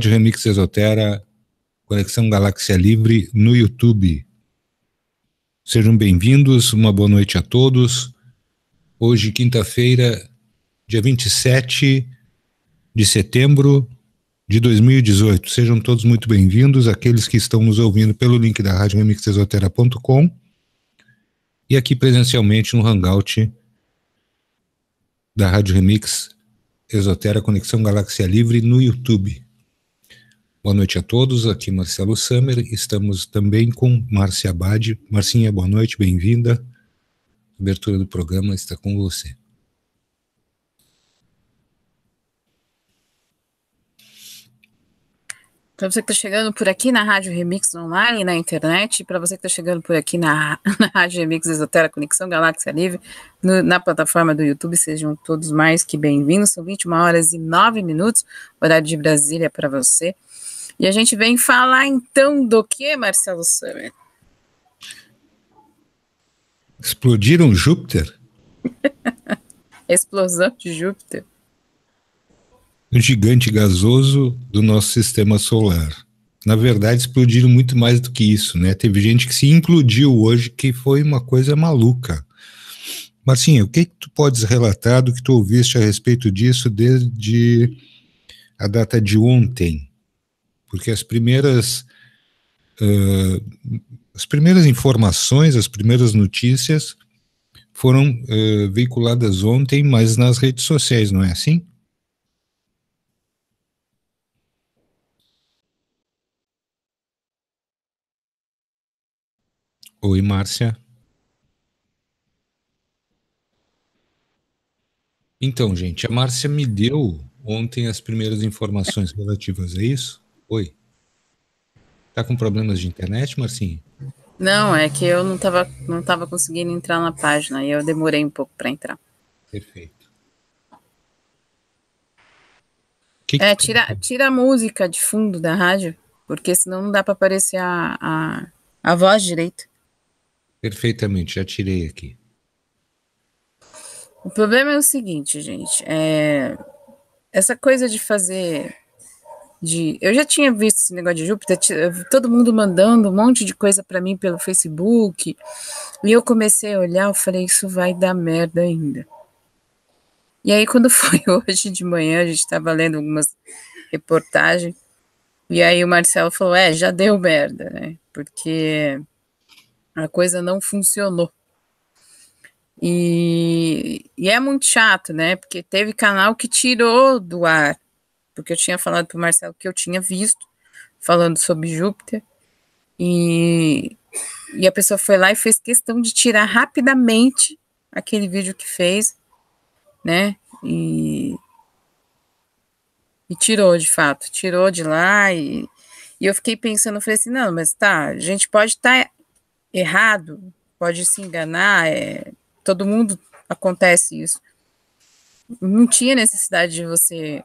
Rádio Remix Exotera, Conexão Galáxia Livre no YouTube. Sejam bem-vindos, uma boa noite a todos. Hoje, quinta-feira, dia 27 de setembro de 2018. Sejam todos muito bem-vindos, aqueles que estão nos ouvindo pelo link da radioremixexotera.com e aqui presencialmente no Hangout da Rádio Remix Exotera Conexão Galáxia Livre no YouTube. Boa noite a todos, aqui Marcelo Summer, estamos também com Márcia Abad. Marcinha, boa noite, bem-vinda. A abertura do programa está com você. Para você que está chegando por aqui na Rádio Remix Online, na internet, para você que está chegando por aqui na Rádio Remix Exotera Conexão Galáxia Livre, na plataforma do YouTube, sejam todos mais que bem-vindos. São 21h09, horário de Brasília para você. E a gente vem falar então do que, Marcelo Summer? Explodiram Júpiter? Explosão de Júpiter. O gigante gasoso do nosso sistema solar. Na verdade, explodiram muito mais do que isso, né? Teve gente que se implodiu hoje, que foi uma coisa maluca. Marcinha, o que tu podes relatar do que tu ouviste a respeito disso desde a data de ontem? Porque as primeiras informações, as primeiras notícias foram veiculadas ontem, mas nas redes sociais, não é assim? Oi, Márcia. Então, gente, a Márcia me deu ontem as primeiras informações relativas a isso. Oi. Tá com problemas de internet, Marcinha? Não, é que eu não tava conseguindo entrar na página e eu demorei um pouco para entrar. Perfeito. Tira a música de fundo da rádio, porque senão não dá para aparecer a voz direito. Perfeitamente, já tirei aqui. O problema é o seguinte, gente, essa coisa de fazer... Eu já tinha visto esse negócio de Júpiter, todo mundo mandando um monte de coisa para mim pelo Facebook, e eu comecei a olhar, eu falei, isso vai dar merda ainda. E aí, quando foi hoje de manhã, a gente estava lendo algumas reportagens, e aí o Marcelo falou, já deu merda, né, porque a coisa não funcionou. E é muito chato, né, porque teve canal que tirou do ar, porque eu tinha falado para o Marcelo que eu tinha visto, falando sobre Júpiter, e a pessoa foi lá e fez questão de tirar rapidamente aquele vídeo que fez, né, e tirou, de fato, tirou de lá, e eu fiquei pensando, eu falei assim, não, mas tá, a gente pode estar errado, pode se enganar, todo mundo acontece isso. Não tinha necessidade de você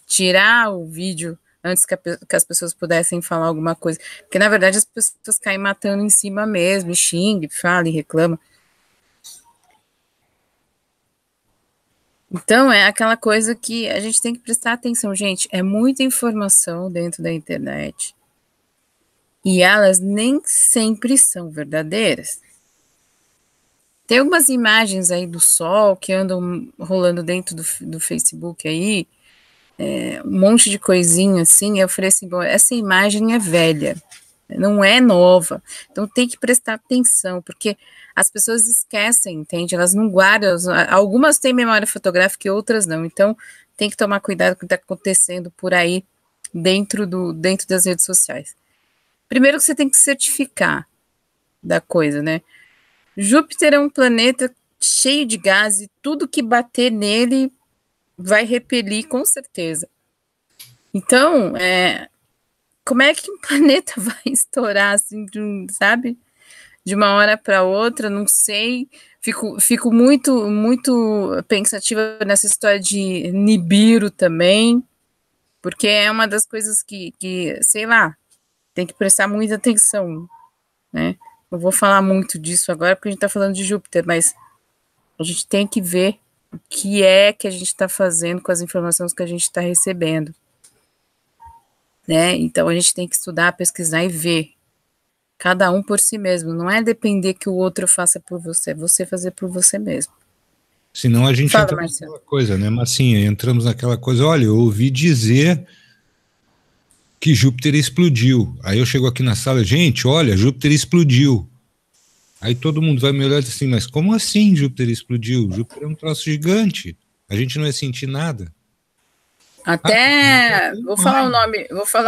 tirar o vídeo antes que as pessoas pudessem falar alguma coisa, porque na verdade as pessoas caem matando em cima mesmo, e xingam, falam e reclamam. Então é aquela coisa que a gente tem que prestar atenção, gente, é muita informação dentro da internet, e elas nem sempre são verdadeiras. Tem algumas imagens aí do Sol que andam rolando dentro do Facebook aí, um monte de coisinha assim, eu falei assim, bom, essa imagem é velha, não é nova, então tem que prestar atenção, porque as pessoas esquecem, entende? Elas não guardam, algumas têm memória fotográfica e outras não, então tem que tomar cuidado com o que está acontecendo por aí dentro das redes sociais. Primeiro que você tem que certificar da coisa, né? Júpiter é um planeta cheio de gás e tudo que bater nele vai repelir com certeza. Então, como é que um planeta vai estourar assim, sabe? De uma hora para outra, não sei. Fico muito, muito pensativa nessa história de Nibiru também, porque é uma das coisas que, sei lá, tem que prestar muita atenção, né? Não vou falar muito disso agora, porque a gente está falando de Júpiter, mas a gente tem que ver o que é que a gente está fazendo com as informações que a gente está recebendo. né? Então a gente tem que estudar, pesquisar e ver. Cada um por si mesmo. Não é depender que o outro faça por você, é você fazer por você mesmo. Senão a gente Fala, entra Marcelo. naquela coisa, né? Mas sim, entramos naquela coisa. Olha, eu ouvi dizer que Júpiter explodiu. Aí eu chego aqui na sala, gente, olha, Júpiter explodiu. Aí todo mundo vai me olhar assim, mas como assim Júpiter explodiu? Júpiter é um troço gigante. A gente não vai sentir nada. Até vou falar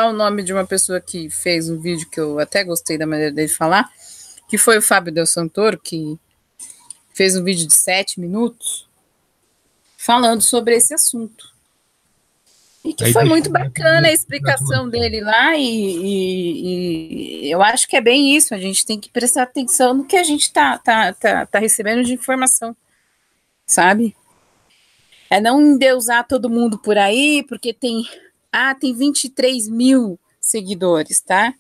o nome de uma pessoa que fez um vídeo que eu até gostei da maneira dele falar, que foi o Fábio Del Santoro, que fez um vídeo de 7 minutos falando sobre esse assunto. E que Aí foi deixa muito bacana a explicação dele lá, e eu acho que é bem isso, a gente tem que prestar atenção no que a gente tá recebendo de informação, sabe? É não endeusar todo mundo por aí, porque tem 23 mil seguidores, tá?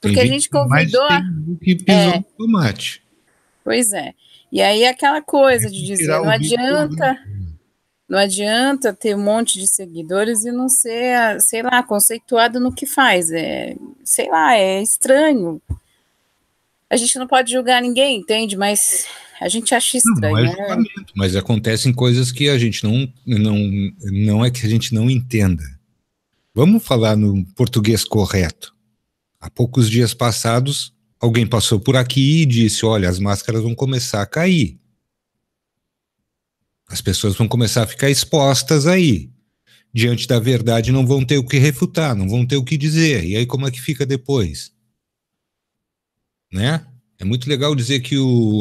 Porque a gente convidou. Tem que pisou no tomate. Pois é. E aí aquela coisa de dizer, Tirar não o vídeo do adianta, não adianta ter um monte de seguidores e não ser, sei lá, conceituado no que faz. Sei lá, é estranho. A gente não pode julgar ninguém, entende? Mas a gente acha Não é estranho, né? julgamento, mas acontecem coisas que a gente não é que a gente não entenda. Vamos falar no português correto. Há poucos dias passados, alguém passou por aqui e disse: olha, as máscaras vão começar a cair. As pessoas vão começar a ficar expostas aí. Diante da verdade, não vão ter o que refutar, não vão ter o que dizer. E aí, como é que fica depois? Né? É muito legal dizer que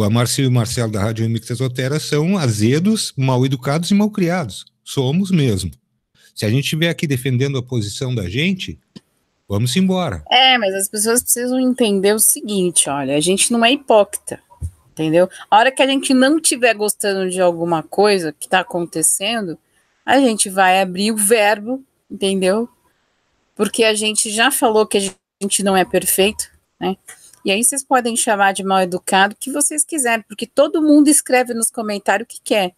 a Márcia e o Marcelo da Rádio Remix Esotera são azedos, mal educados e mal criados. Somos mesmo. Se a gente estiver aqui defendendo a posição da gente, vamos embora. Mas as pessoas precisam entender o seguinte, olha, a gente não é hipócrita, entendeu? A hora que a gente não estiver gostando de alguma coisa que está acontecendo, a gente vai abrir o verbo, entendeu? Porque a gente já falou que a gente não é perfeito, né? E aí vocês podem chamar de mal educado o que vocês quiserem, porque todo mundo escreve nos comentários o que quer.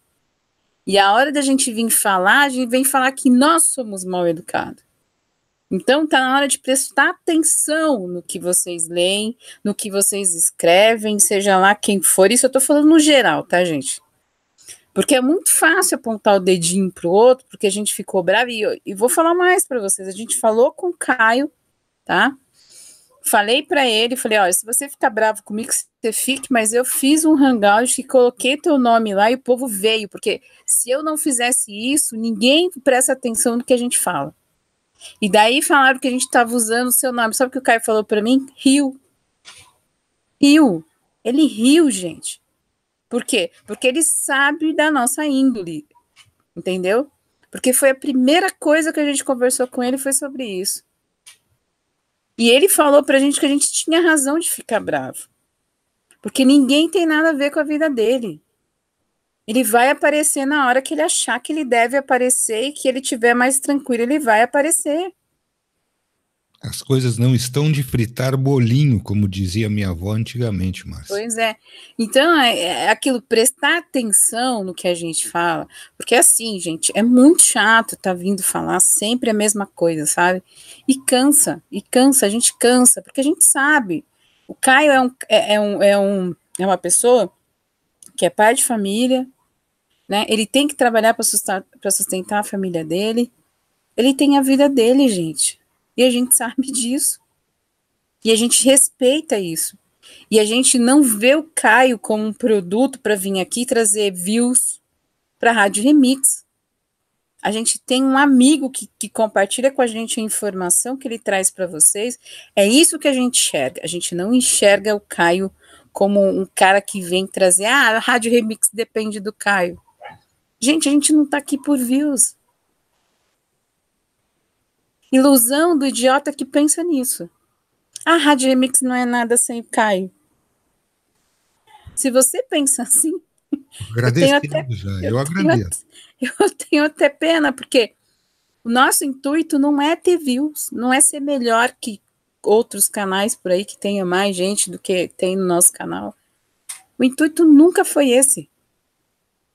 E a hora da gente vir falar, a gente vem falar que nós somos mal educados. Então tá na hora de prestar atenção no que vocês leem, no que vocês escrevem, seja lá quem for. Isso eu tô falando no geral, tá, gente? Porque é muito fácil apontar o dedinho pro outro, porque a gente ficou bravo. E vou falar mais para vocês. A gente falou com o Caio, tá? Falei para ele, falei, olha, se você ficar bravo comigo, você fique, mas eu fiz um hangout e coloquei teu nome lá e o povo veio, porque se eu não fizesse isso, ninguém presta atenção no que a gente fala. E daí falaram que a gente estava usando o seu nome. Sabe o que o Caio falou para mim? Riu. Ele riu, gente. Por quê? Porque ele sabe da nossa índole, entendeu? Porque foi a primeira coisa que a gente conversou com ele, foi sobre isso. E ele falou pra gente que a gente tinha razão de ficar bravo. Porque ninguém tem nada a ver com a vida dele. Ele vai aparecer na hora que ele achar que ele deve aparecer e que ele tiver mais tranquilo, ele vai aparecer. As coisas não estão de fritar bolinho, como dizia minha avó antigamente, Márcia. Pois é. Então, é aquilo, prestar atenção no que a gente fala, porque assim, gente, é muito chato tá vindo falar sempre a mesma coisa, sabe? E cansa, a gente cansa, porque a gente sabe. O Caio é uma pessoa que é pai de família, né? Ele tem que trabalhar para sustentar a família dele. Ele tem a vida dele, gente. E a gente sabe disso. E a gente respeita isso. E a gente não vê o Caio como um produto para vir aqui trazer views para a Rádio Remix. A gente tem um amigo que compartilha com a gente a informação que ele traz para vocês. É isso que a gente enxerga. A gente não enxerga o Caio como um cara que vem trazer, a Rádio Remix depende do Caio. Gente, a gente não está aqui por views. Ilusão do idiota que pensa nisso. A Rádio Remix não é nada sem o Caio. Se você pensa assim, eu tenho até pena, porque o nosso intuito não é ter views, não é ser melhor que outros canais por aí que tenha mais gente do que tem no nosso canal. O intuito nunca foi esse.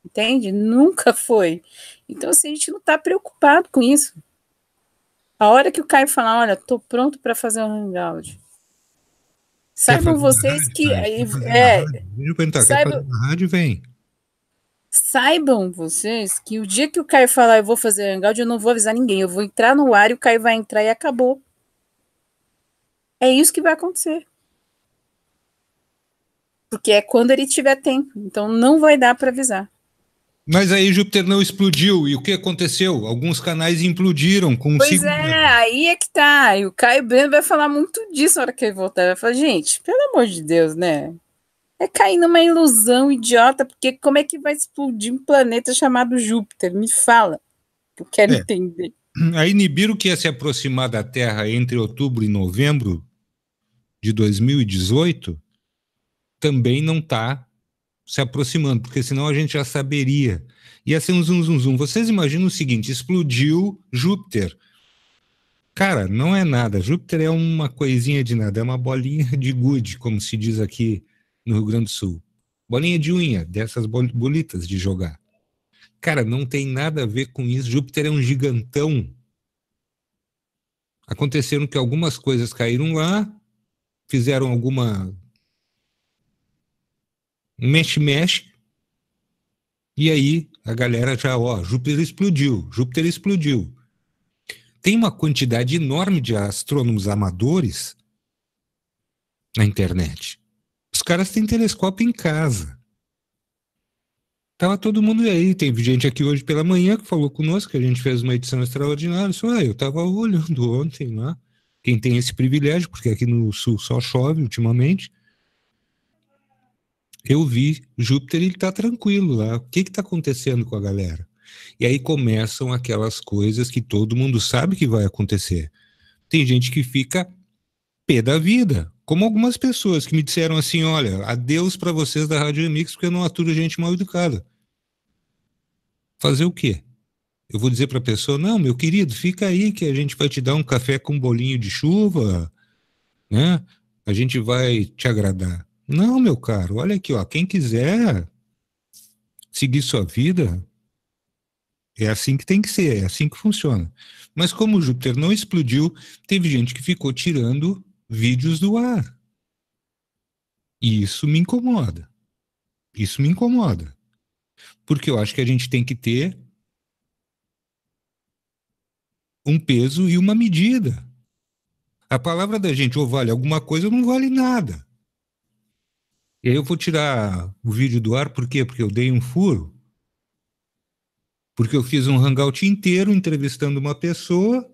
Entende? Nunca foi. Então, assim, a gente não está preocupado com isso. A hora que o Caio falar, olha, tô pronto para fazer um hangout. Quer Saibam fazer na vocês rádio, que Caio? Quer fazer na rádio? Deixa eu perguntar, quer fazer saibam, na rádio? Vem. saibam vocês que o dia que o Caio falar eu vou fazer hangout, eu não vou avisar ninguém. Eu vou entrar no ar e o Caio vai entrar e acabou. É isso que vai acontecer. Porque é quando ele tiver tempo. Então não vai dar para avisar. Mas aí Júpiter não explodiu. E o que aconteceu? Alguns canais implodiram com Pois é, aí é que tá. E o Caio Breno vai falar muito disso na hora que ele voltar. Vai falar, gente, pelo amor de Deus, né? É cair numa ilusão idiota, porque como é que vai explodir um planeta chamado Júpiter? Me fala, que eu quero É. entender. A Nibiru, que ia se aproximar da Terra entre outubro e novembro de 2018, também não está se aproximando, porque senão a gente já saberia. Ia ser um zum, zum, zum. Vocês imaginam o seguinte: explodiu Júpiter. Cara, não é nada. Júpiter é uma coisinha de nada, é uma bolinha de gude, como se diz aqui no Rio Grande do Sul. Bolinha de unha, dessas bolitas de jogar. Cara, não tem nada a ver com isso. Júpiter é um gigantão. Aconteceram que algumas coisas caíram lá, fizeram alguma mexe-mexe, e aí a galera já, ó, Júpiter explodiu, Júpiter explodiu. Tem uma quantidade enorme de astrônomos amadores na internet. Os caras têm telescópio em casa. Tava todo mundo aí. Tem gente aqui hoje pela manhã que falou conosco que a gente fez uma edição extraordinária. Isso, eu tava olhando ontem lá. Quem tem esse privilégio, porque aqui no sul só chove ultimamente. Eu vi Júpiter e ele tá tranquilo lá. O que que tá acontecendo com a galera? E aí começam aquelas coisas que todo mundo sabe que vai acontecer. Tem gente que fica pé da vida, como algumas pessoas que me disseram assim, olha, adeus para vocês da Rádio Mix porque eu não aturo gente mal educada. Fazer o quê? Eu vou dizer para a pessoa, não, meu querido, fica aí que a gente vai te dar um café com um bolinho de chuva, né? A gente vai te agradar. Não, meu caro, olha aqui, ó, quem quiser seguir sua vida, é assim que tem que ser, é assim que funciona. Mas como o Júpiter não explodiu, teve gente que ficou tirando vídeos do ar. E isso me incomoda. Isso me incomoda. Porque eu acho que a gente tem que ter um peso e uma medida. A palavra da gente ou vale alguma coisa ou não vale nada. E aí eu vou tirar o vídeo do ar, por quê? Porque eu dei um furo. Porque eu fiz um hangout inteiro entrevistando uma pessoa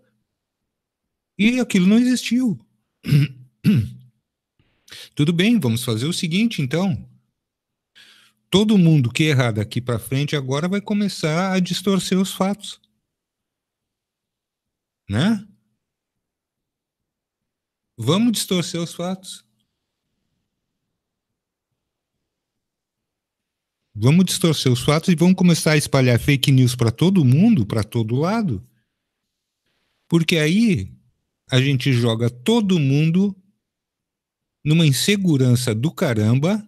e aquilo não existiu. Tudo bem, vamos fazer o seguinte, então. Todo mundo que errar daqui para frente agora vai começar a distorcer os fatos, né? Vamos distorcer os fatos. Vamos distorcer os fatos e vamos começar a espalhar fake news para todo mundo, para todo lado, porque aí a gente joga todo mundo numa insegurança do caramba,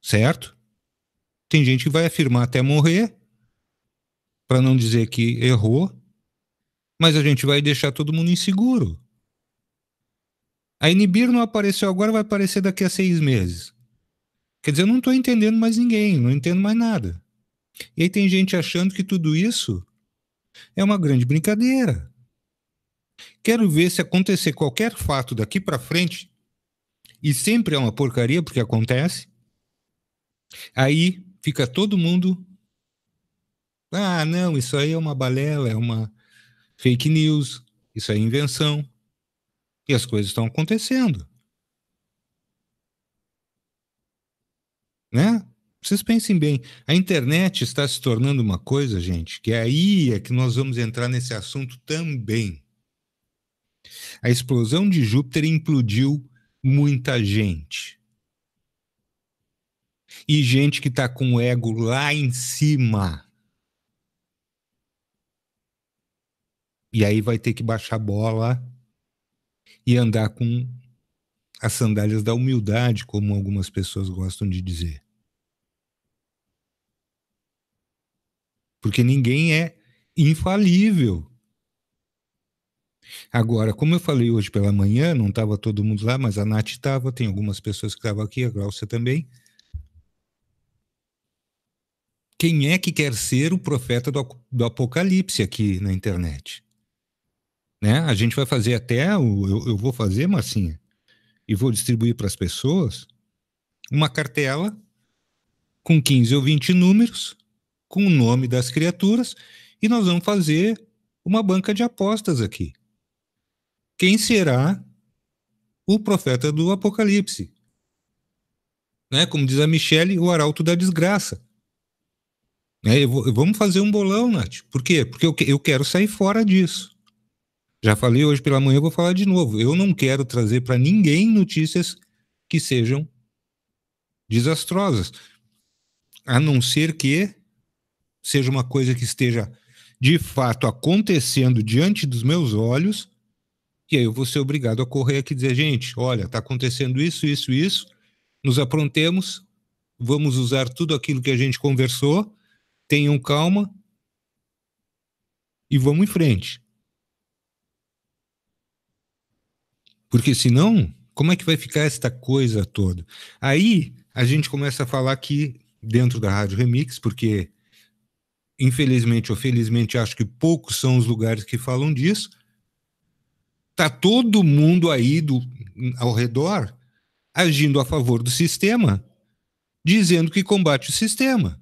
certo? Tem gente que vai afirmar até morrer, para não dizer que errou, mas a gente vai deixar todo mundo inseguro. A Nibiru não apareceu agora, vai aparecer daqui a 6 meses. Quer dizer, eu não estou entendendo mais ninguém, não entendo mais nada. E aí tem gente achando que tudo isso é uma grande brincadeira. Quero ver se acontecer qualquer fato daqui para frente, e sempre é uma porcaria porque acontece, aí fica todo mundo, ah, não, isso aí é uma balela, é uma fake news, isso é invenção. E as coisas estão acontecendo, né? Vocês pensem bem, a internet está se tornando uma coisa, gente, que aí é que nós vamos entrar nesse assunto também. A explosão de Júpiter implodiu muita gente. E gente que está com o ego lá em cima. E aí vai ter que baixar a bola e andar com as sandálias da humildade, como algumas pessoas gostam de dizer. Porque ninguém é infalível. Agora, como eu falei hoje pela manhã, não estava todo mundo lá, mas a Nath estava, tem algumas pessoas que estavam aqui, a Glaucia também. Quem é que quer ser o profeta do Apocalipse aqui na internet? Né? A gente vai fazer até, eu vou fazer, Marcinha, e vou distribuir para as pessoas uma cartela com 15 ou 20 números, com o nome das criaturas, e nós vamos fazer uma banca de apostas aqui. Quem será o profeta do Apocalipse? Né? Como diz a Michele, o arauto da desgraça. Vamos fazer um bolão, Nath. Por quê? Porque eu quero sair fora disso. Já falei hoje pela manhã, eu vou falar de novo. Eu não quero trazer para ninguém notícias que sejam desastrosas, a não ser que seja uma coisa que esteja de fato acontecendo diante dos meus olhos, e aí eu vou ser obrigado a correr aqui e dizer, gente, olha, está acontecendo isso, isso, isso, nos aprontemos, vamos usar tudo aquilo que a gente conversou, tenham calma e vamos em frente. Porque senão, como é que vai ficar esta coisa toda? Aí a gente começa a falar aqui dentro da Rádio Remix, porque infelizmente ou felizmente acho que poucos são os lugares que falam disso. Tá todo mundo aí ao redor agindo a favor do sistema, dizendo que combate o sistema.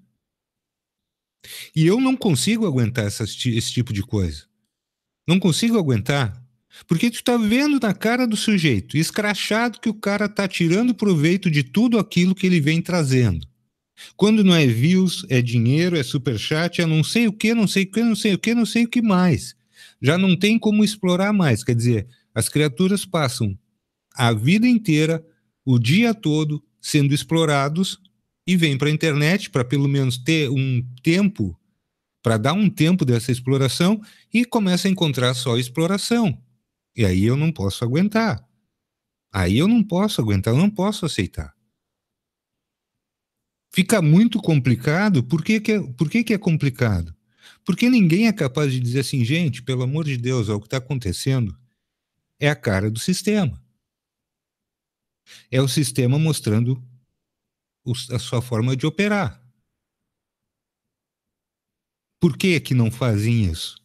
E eu não consigo aguentar esse tipo de coisa. Não consigo aguentar. Porque tu tá vendo na cara do sujeito, escrachado, que o cara tá tirando proveito de tudo aquilo que ele vem trazendo. Quando não é views, é dinheiro, é superchat, é não sei o que, não sei o que, não sei o que, não sei o que mais. Já não tem como explorar mais. Quer dizer, as criaturas passam a vida inteira, o dia todo, sendo explorados e vêm para a internet para pelo menos ter um tempo, para dar um tempo dessa exploração e começa a encontrar só exploração. E aí eu não posso aguentar. Aí eu não posso aguentar, eu não posso aceitar. Fica muito complicado. Por que é complicado? Porque ninguém é capaz de dizer assim, gente, pelo amor de Deus, ó, o que está acontecendo é a cara do sistema. É o sistema mostrando a sua forma de operar. Por que não fazem isso?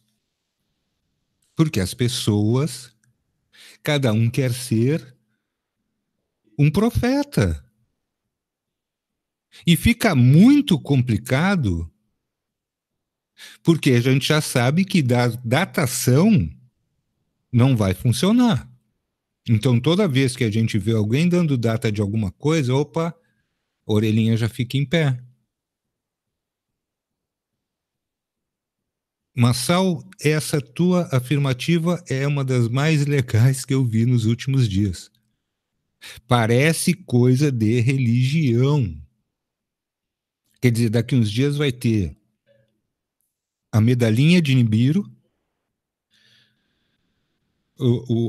Porque as pessoas, cada um quer ser um profeta. E fica muito complicado, porque a gente já sabe que da datação não vai funcionar. Então, toda vez que a gente vê alguém dando data de alguma coisa, opa, a orelhinha já fica em pé. Massal, essa tua afirmativa é uma das mais legais que eu vi nos últimos dias. Parece coisa de religião. Quer dizer, daqui uns dias vai ter a medalhinha de Nibiru,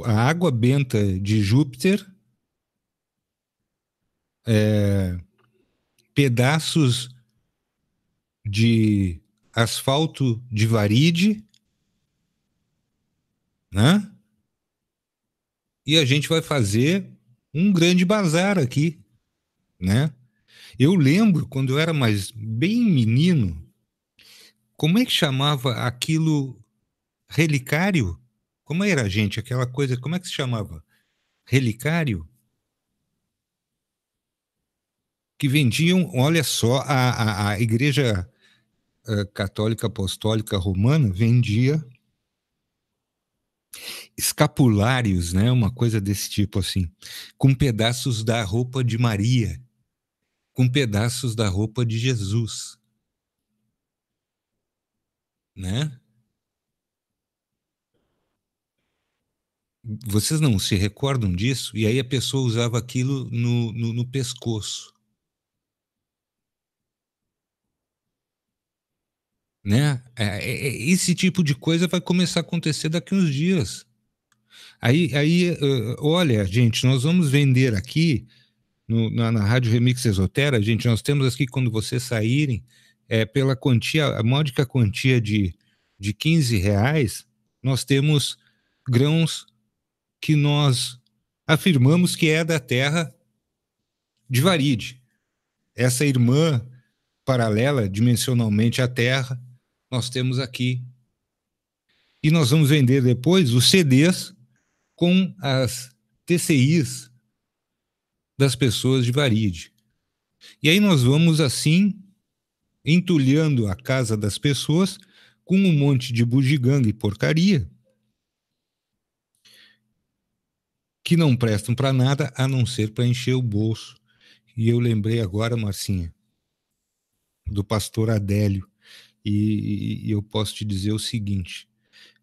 a água benta de Júpiter, pedaços de asfalto de Varide, né? E a gente vai fazer um grande bazar aqui, né? Eu lembro, quando eu era bem menino, como é que chamava aquilo relicário? Como era, gente, aquela coisa, como é que se chamava? Relicário? Que vendiam, olha só, a Igreja Católica Apostólica Romana vendia escapulários, né? Uma coisa desse tipo assim, com pedaços da roupa de Maria, com pedaços da roupa de Jesus, né? Vocês não se recordam disso? E aí a pessoa usava aquilo no pescoço, né? Esse tipo de coisa vai começar a acontecer daqui uns dias. Olha, gente, nós vamos vender aqui na Rádio Remix Esotera, gente, nós temos aqui, quando vocês saírem, pela quantia, a módica quantia de de R$ 15, nós temos grãos que nós afirmamos que é da terra de Varide. Essa irmã paralela dimensionalmente à terra, nós temos aqui. E nós vamos vender depois os CDs com as TCIs das pessoas de Varide. E aí nós vamos assim entulhando a casa das pessoas com um monte de bugiganga e porcaria que não prestam para nada a não ser para encher o bolso. E eu lembrei agora, Marcinha, do pastor Adélio, e eu posso te dizer o seguinte: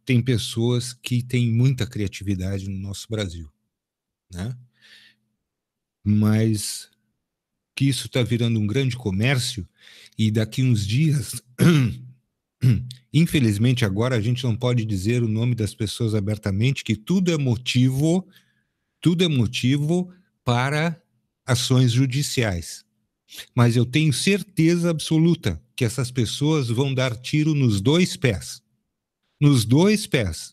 tem pessoas que têm muita criatividade no nosso Brasil, né? Mas que isso está virando um grande comércio e daqui uns dias, infelizmente agora a gente não pode dizer o nome das pessoas abertamente, que tudo é motivo para ações judiciais. Mas eu tenho certeza absoluta que essas pessoas vão dar tiro nos dois pés. Nos dois pés.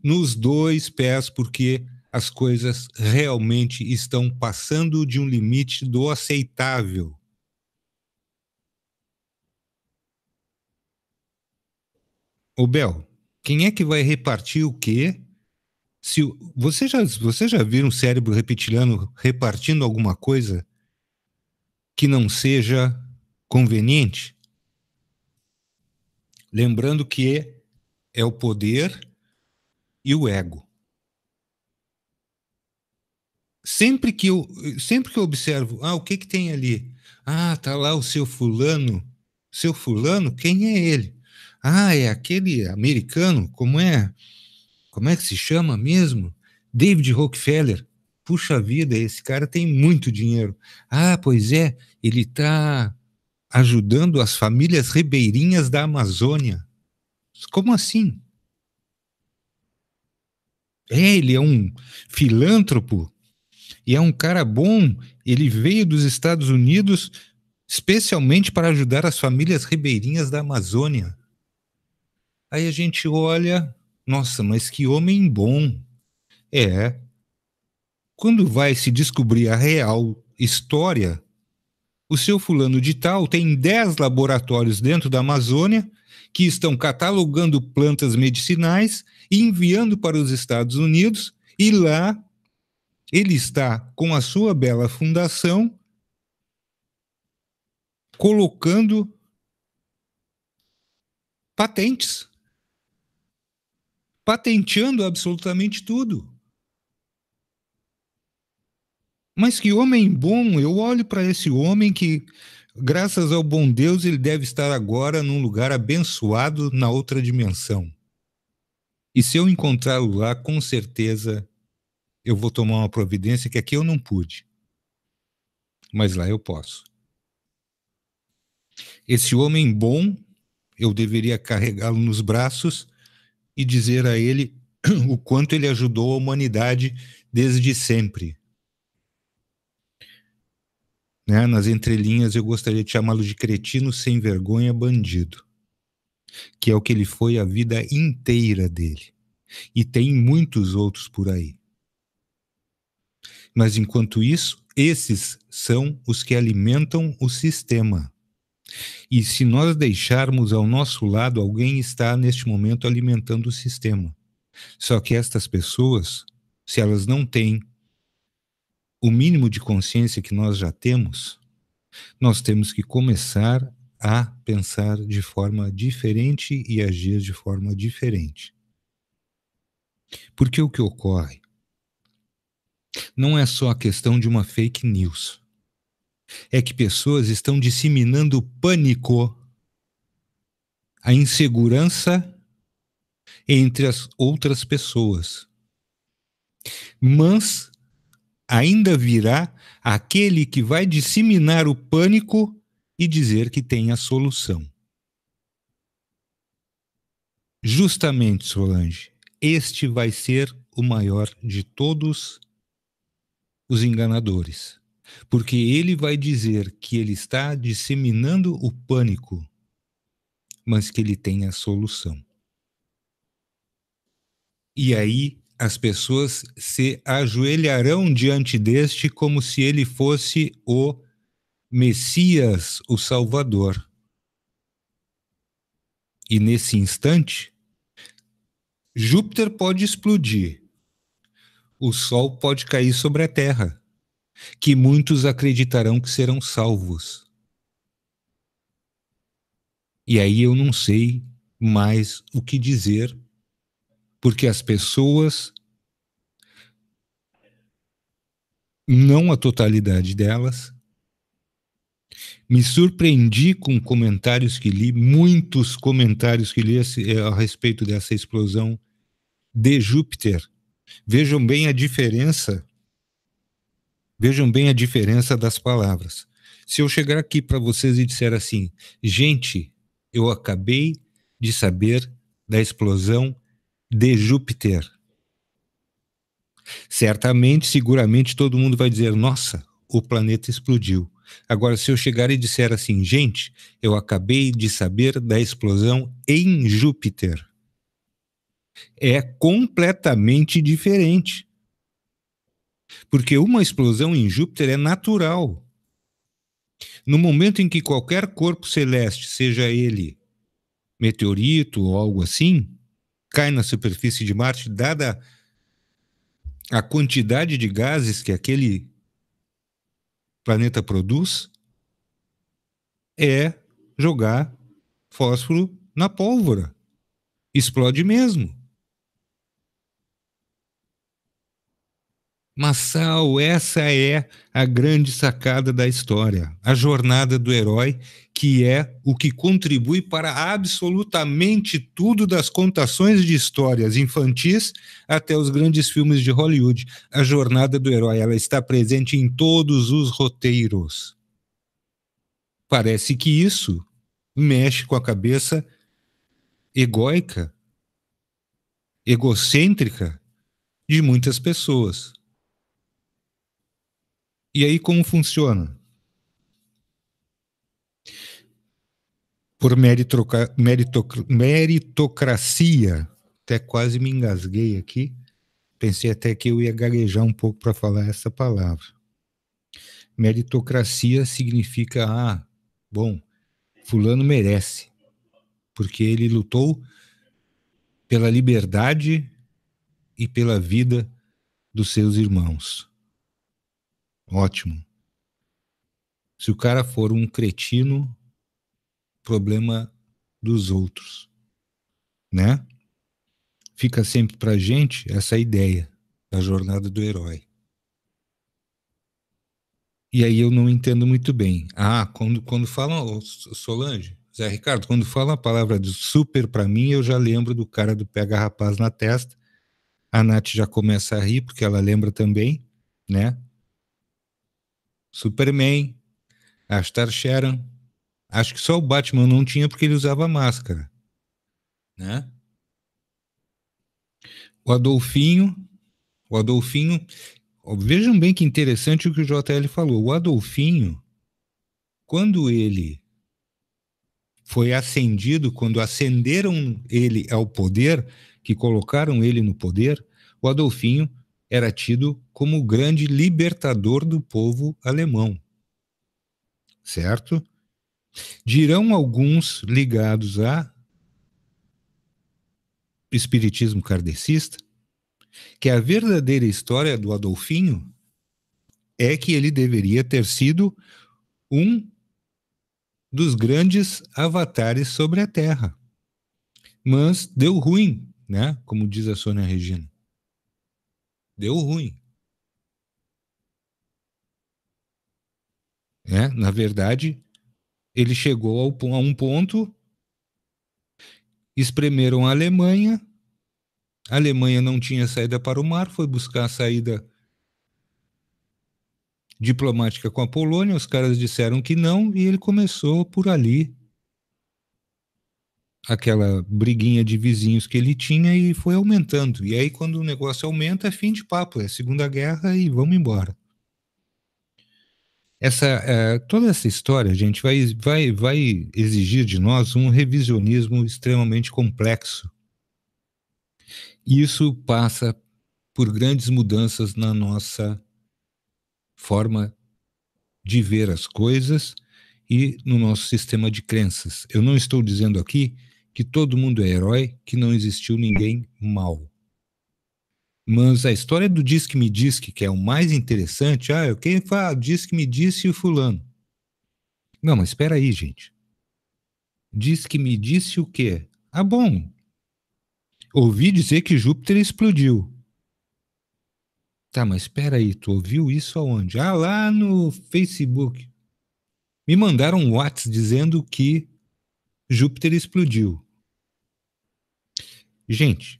Nos dois pés, porque as coisas realmente estão passando de um limite do aceitável. Ô Bel, quem é que vai repartir o quê? Se você já viu um cérebro reptiliano repartindo alguma coisa que não seja conveniente? Lembrando que é o poder e o ego. Sempre que eu observo, o que tem ali? Tá lá o seu fulano. Seu fulano, quem é ele? É aquele americano, como é que se chama mesmo? David Rockefeller. Puxa vida, esse cara tem muito dinheiro. Pois é, ele está ajudando as famílias ribeirinhas da Amazônia. Como assim? Ele é um filântropo e é um cara bom. Ele veio dos Estados Unidos especialmente para ajudar as famílias ribeirinhas da Amazônia. Aí a gente olha, nossa, mas que homem bom. Quando vai se descobrir a real história, o seu fulano de tal tem 10 laboratórios dentro da Amazônia que estão catalogando plantas medicinais e enviando para os Estados Unidos, e lá ele está com a sua bela fundação colocando patentes, patenteando absolutamente tudo. Mas que homem bom! Eu olho para esse homem que, graças ao bom Deus, ele deve estar agora num lugar abençoado na outra dimensão. E se eu encontrá-lo lá, com certeza eu vou tomar uma providência que aqui eu não pude. Mas lá eu posso. Esse homem bom, eu deveria carregá-lo nos braços e dizer a ele o quanto ele ajudou a humanidade desde sempre. Né? Nas entrelinhas eu gostaria de chamá-lo de cretino sem vergonha, bandido, que é o que ele foi a vida inteira dele. E tem muitos outros por aí. Mas enquanto isso, esses são os que alimentam o sistema. E se nós deixarmos ao nosso lado, alguém está neste momento alimentando o sistema. Só que estas pessoas, se elas não têm o mínimo de consciência que nós já temos, nós temos que começar a pensar de forma diferente e agir de forma diferente. Porque o que ocorre não é só a questão de uma fake news. É que pessoas estão disseminando pânico, a insegurança entre as outras pessoas. Mas ainda virá aquele que vai disseminar o pânico e dizer que tem a solução. Justamente, Solange, este vai ser o maior de todos os enganadores, porque ele vai dizer que ele está disseminando o pânico, mas que ele tem a solução. E aí as pessoas se ajoelharão diante deste como se ele fosse o Messias, o Salvador. E nesse instante, Júpiter pode explodir, o Sol pode cair sobre a Terra, que muitos acreditarão que serão salvos. E aí eu não sei mais o que dizer, porque as pessoas, não a totalidade delas, me surpreendi com comentários que li, muitos comentários que li a respeito dessa explosão de Júpiter. Vejam bem a diferença das palavras. Se eu chegar aqui para vocês e disser assim, gente, eu acabei de saber da explosão de Júpiter, certamente, seguramente, todo mundo vai dizer, nossa, o planeta explodiu. Agora, se eu chegar e disser assim, gente, eu acabei de saber da explosão em Júpiter, é completamente diferente. Porque uma explosão em Júpiter é natural. No momento em que qualquer corpo celeste, seja ele meteorito ou algo assim, cai na superfície de Marte, dada a quantidade de gases que aquele planeta produz, é jogar fósforo na pólvora. Explode mesmo. Mas, Sal, essa é a grande sacada da história. A jornada do herói, que é o que contribui para absolutamente tudo, das contações de histórias infantis até os grandes filmes de Hollywood. A jornada do herói, ela está presente em todos os roteiros. Parece que isso mexe com a cabeça egóica, egocêntrica de muitas pessoas. E aí como funciona? Por meritocracia. Até quase me engasguei aqui. Pensei até que eu ia gaguejar um pouco para falar essa palavra. Meritocracia significa, bom, fulano merece, porque ele lutou pela liberdade e pela vida dos seus irmãos. Ótimo. Se o cara for um cretino, problema dos outros, né? Fica sempre pra gente essa ideia da jornada do herói. E aí eu não entendo muito bem. Quando falam, Solange, Zé Ricardo, quando fala a palavra do super pra mim, eu já lembro do cara do pega rapaz na testa. A Nath já começa a rir, porque ela lembra também, né? Superman, Astar Sharon. Acho que só o Batman não tinha porque ele usava máscara, né? O Adolfinho, vejam bem que interessante o que o JL falou. O Adolfinho, quando ele foi ascendido, quando ascenderam ele ao poder, que colocaram ele no poder, o Adolfinho era tido como o grande libertador do povo alemão. Certo? Dirão alguns ligados a espiritismo kardecista que a verdadeira história do Adolfinho é que ele deveria ter sido um dos grandes avatares sobre a Terra. Mas deu ruim, né? Como diz a Sônia Regina. Deu ruim. Na verdade, ele chegou a um ponto, espremeram a Alemanha não tinha saída para o mar, foi buscar a saída diplomática com a Polônia, os caras disseram que não, e ele começou por ali aquela briguinha de vizinhos que ele tinha e foi aumentando. E aí, quando o negócio aumenta, é fim de papo, é Segunda Guerra e vamos embora. Toda essa história, gente, vai exigir de nós um revisionismo extremamente complexo. Isso passa por grandes mudanças na nossa forma de ver as coisas e no nosso sistema de crenças. Eu não estou dizendo aqui que todo mundo é herói, que não existiu ninguém mau. Mas a história do Diz que me disse, que é o mais interessante, quem fala Diz que me disse o fulano. Não, mas espera aí, gente. Diz que me disse o quê? Ah, bom. Ouvi dizer que Júpiter explodiu. Tá, mas espera aí, tu ouviu isso aonde? Ah, lá no Facebook. Me mandaram um WhatsApp dizendo que Júpiter explodiu. Gente,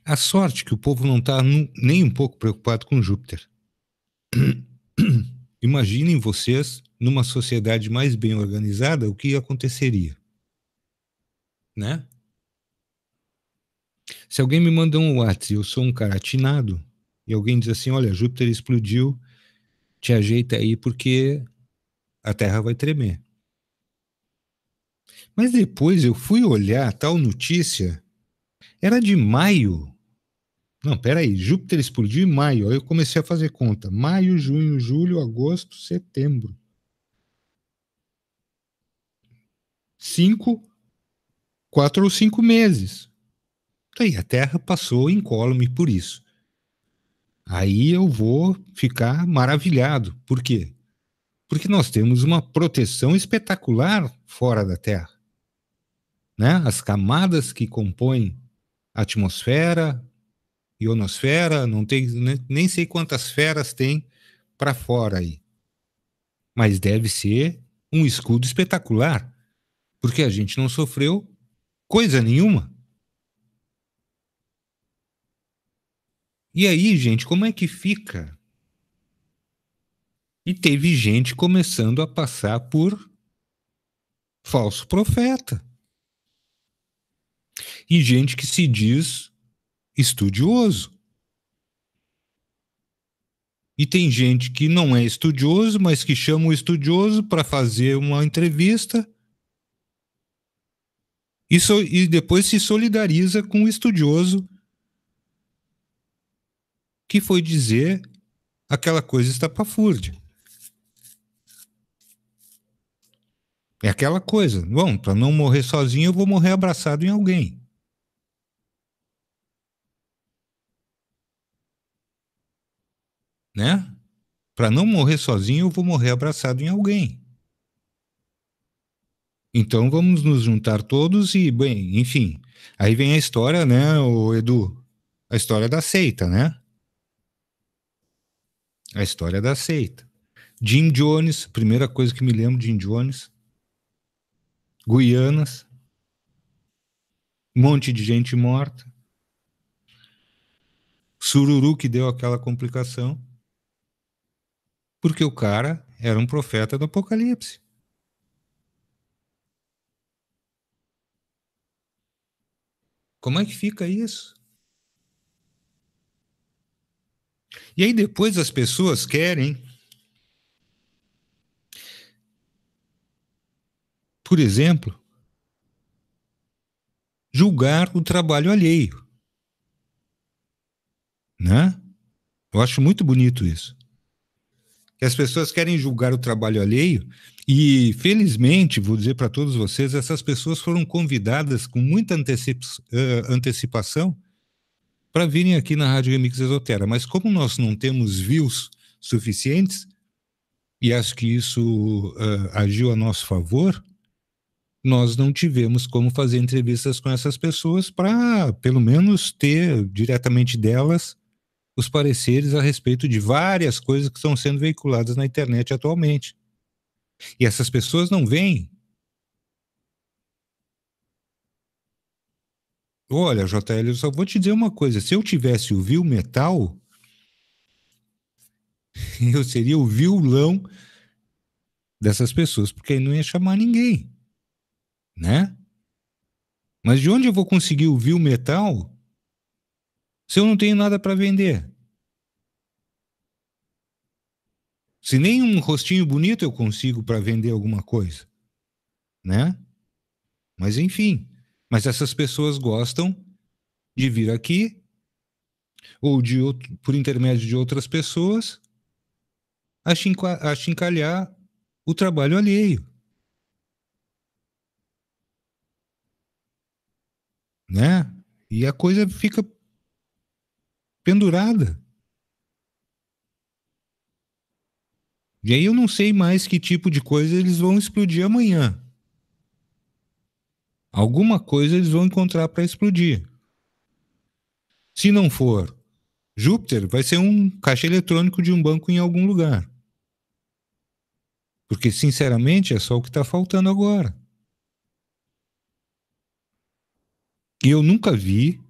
a sorte que o povo não está nem um pouco preocupado com Júpiter. Imaginem vocês, numa sociedade mais bem organizada, o que aconteceria, né? Se alguém me manda um WhatsApp e eu sou um cara atinado, e alguém diz assim, olha, Júpiter explodiu, te ajeita aí porque a Terra vai tremer. Mas depois eu fui olhar tal notícia, era de maio. Não, peraí, Júpiter explodiu em maio. Aí eu comecei a fazer conta. Maio, junho, julho, agosto, setembro. 5, 4 ou 5 meses. Aí a Terra passou incólume por isso. Aí eu vou ficar maravilhado. Por quê? Porque nós temos uma proteção espetacular fora da Terra. Né? As camadas que compõem a atmosfera, ionosfera, não tem, nem sei quantas feras tem para fora aí. Mas deve ser um escudo espetacular, porque a gente não sofreu coisa nenhuma. E aí, gente, como é que fica? E teve gente começando a passar por falso profeta. E gente que se diz estudioso. E tem gente que não é estudioso, mas que chama o estudioso para fazer uma entrevista e depois se solidariza com o estudioso que foi dizer aquela coisa estapafúrdia. É aquela coisa, bom, para não morrer sozinho eu vou morrer abraçado em alguém. Né? Para não morrer sozinho eu vou morrer abraçado em alguém. Então vamos nos juntar todos e, bem, enfim. Aí vem a história, né, o Edu? A história da seita, né? A história da seita. Jim Jones, primeira coisa que me lembro de Jim Jones. Guianas. Um monte de gente morta. Sururu que deu aquela complicação. Porque o cara era um profeta do Apocalipse. Como é que fica isso? E aí depois as pessoas querem, por exemplo, julgar o trabalho alheio. Né? Eu acho muito bonito isso. Que as pessoas querem julgar o trabalho alheio e, felizmente, vou dizer para todos vocês, essas pessoas foram convidadas com muita antecipação para virem aqui na Rádio Remix Esotera. Mas como nós não temos views suficientes, e acho que isso agiu a nosso favor, nós não tivemos como fazer entrevistas com essas pessoas para, pelo menos, ter diretamente delas os pareceres a respeito de várias coisas que estão sendo veiculadas na internet atualmente. E essas pessoas não vêm. Olha, JL, eu só vou te dizer uma coisa. Se eu tivesse o Viu Metal, eu seria o violão dessas pessoas, porque aí não ia chamar ninguém, né? Mas de onde eu vou conseguir o Viu Metal se eu não tenho nada para vender? Se nem um rostinho bonito eu consigo para vender alguma coisa, né? Mas enfim, mas essas pessoas gostam de vir aqui ou por intermédio de outras pessoas achincalhar o trabalho alheio, né? E a coisa fica pendurada. E aí eu não sei mais que tipo de coisa eles vão explodir amanhã. Alguma coisa eles vão encontrar para explodir. Se não for Júpiter, vai ser um caixa eletrônico de um banco em algum lugar. Porque, sinceramente, é só o que está faltando agora. E eu nunca vi,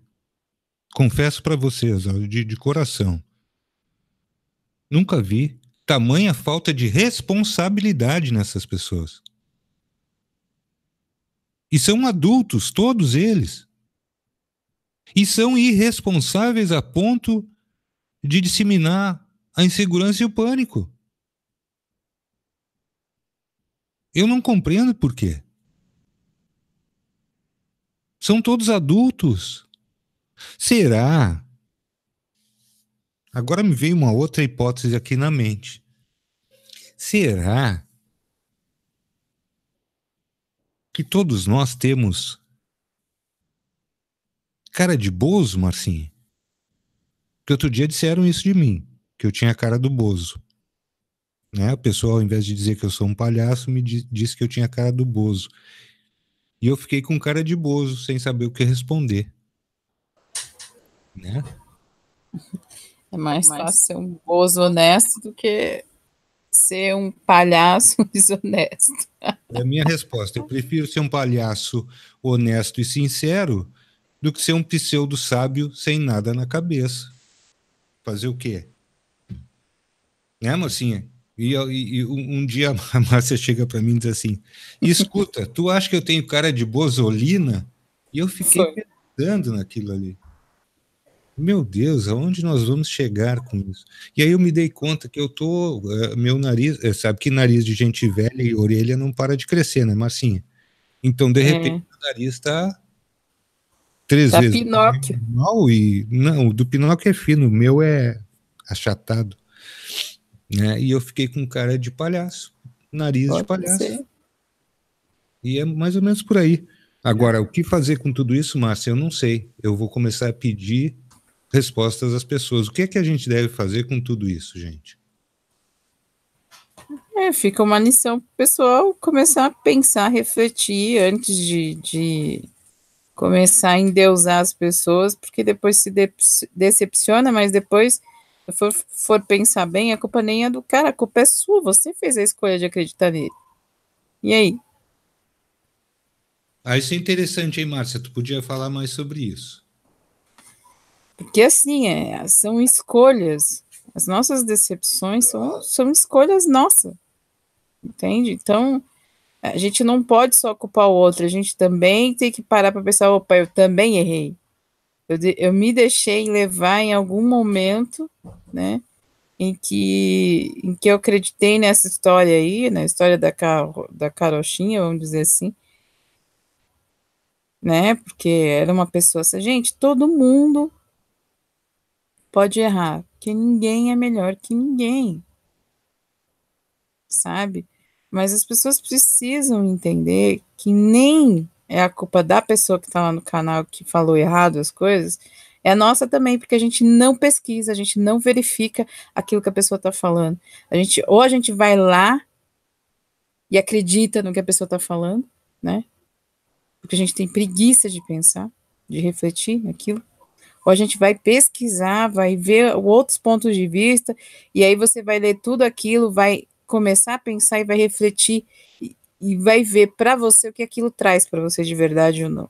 confesso para vocês, de coração, nunca vi tamanha falta de responsabilidade nessas pessoas. E são adultos, todos eles. E são irresponsáveis a ponto de disseminar a insegurança e o pânico. Eu não compreendo por quê. São todos adultos. Será? Agora me veio uma outra hipótese aqui na mente. Será que todos nós temos cara de bozo, Marcinho? Que outro dia disseram isso de mim, que eu tinha a cara do bozo. Né? O pessoal, ao invés de dizer que eu sou um palhaço, me disse que eu tinha a cara do bozo. E eu fiquei com cara de bozo, sem saber o que responder. Né? É mais fácil ser um bozo honesto do que ser um palhaço desonesto. É a minha resposta. Eu prefiro ser um palhaço honesto e sincero do que ser um pseudo sábio sem nada na cabeça. Fazer o quê? Né, mocinha? E um dia a Márcia chega para mim e diz assim: escuta, tu acha que eu tenho cara de bozolina? E eu fiquei pensando naquilo ali. Meu Deus, aonde nós vamos chegar com isso? E aí eu me dei conta que eu tô, meu nariz, sabe que nariz de gente velha e orelha não para de crescer, né, Marcinha? Então, de repente, o nariz está 3 vezes Pinóquio. mal e não, o do Pinóquio é fino, o meu é achatado, né? E eu fiquei com cara de palhaço, nariz Pode de palhaço. ser. E é mais ou menos por aí. Agora, o que fazer com tudo isso, Márcia? Eu não sei. Eu vou começar a pedir respostas às pessoas. O que é que a gente deve fazer com tudo isso, gente? Fica uma lição para o pessoal começar a pensar, refletir antes de começar a endeusar as pessoas, porque depois se decepciona, mas depois, se for pensar bem, a culpa nem é do cara, a culpa é sua, você fez a escolha de acreditar nele. E aí? Isso é interessante, hein, Márcia? Tu podia falar mais sobre isso. Porque assim, são escolhas. As nossas decepções são escolhas nossas. Entende? Então, a gente não pode só culpar o outro, a gente também tem que parar para pensar, opa, eu também errei. Eu me deixei levar em algum momento, né, em que eu acreditei nessa história aí, na história da carochinha, vamos dizer assim, né, porque era uma pessoa assim, gente, todo mundo pode errar, porque ninguém é melhor que ninguém, sabe? Mas as pessoas precisam entender que nem é a culpa da pessoa que está lá no canal que falou errado as coisas, é a nossa também, porque a gente não pesquisa, a gente não verifica aquilo que a pessoa está falando. Ou a gente vai lá e acredita no que a pessoa está falando, né? Porque a gente tem preguiça de pensar, de refletir naquilo. Ou a gente vai pesquisar, vai ver outros pontos de vista, e aí você vai ler tudo aquilo, vai começar a pensar e vai refletir e vai ver para você o que aquilo traz para você de verdade ou não.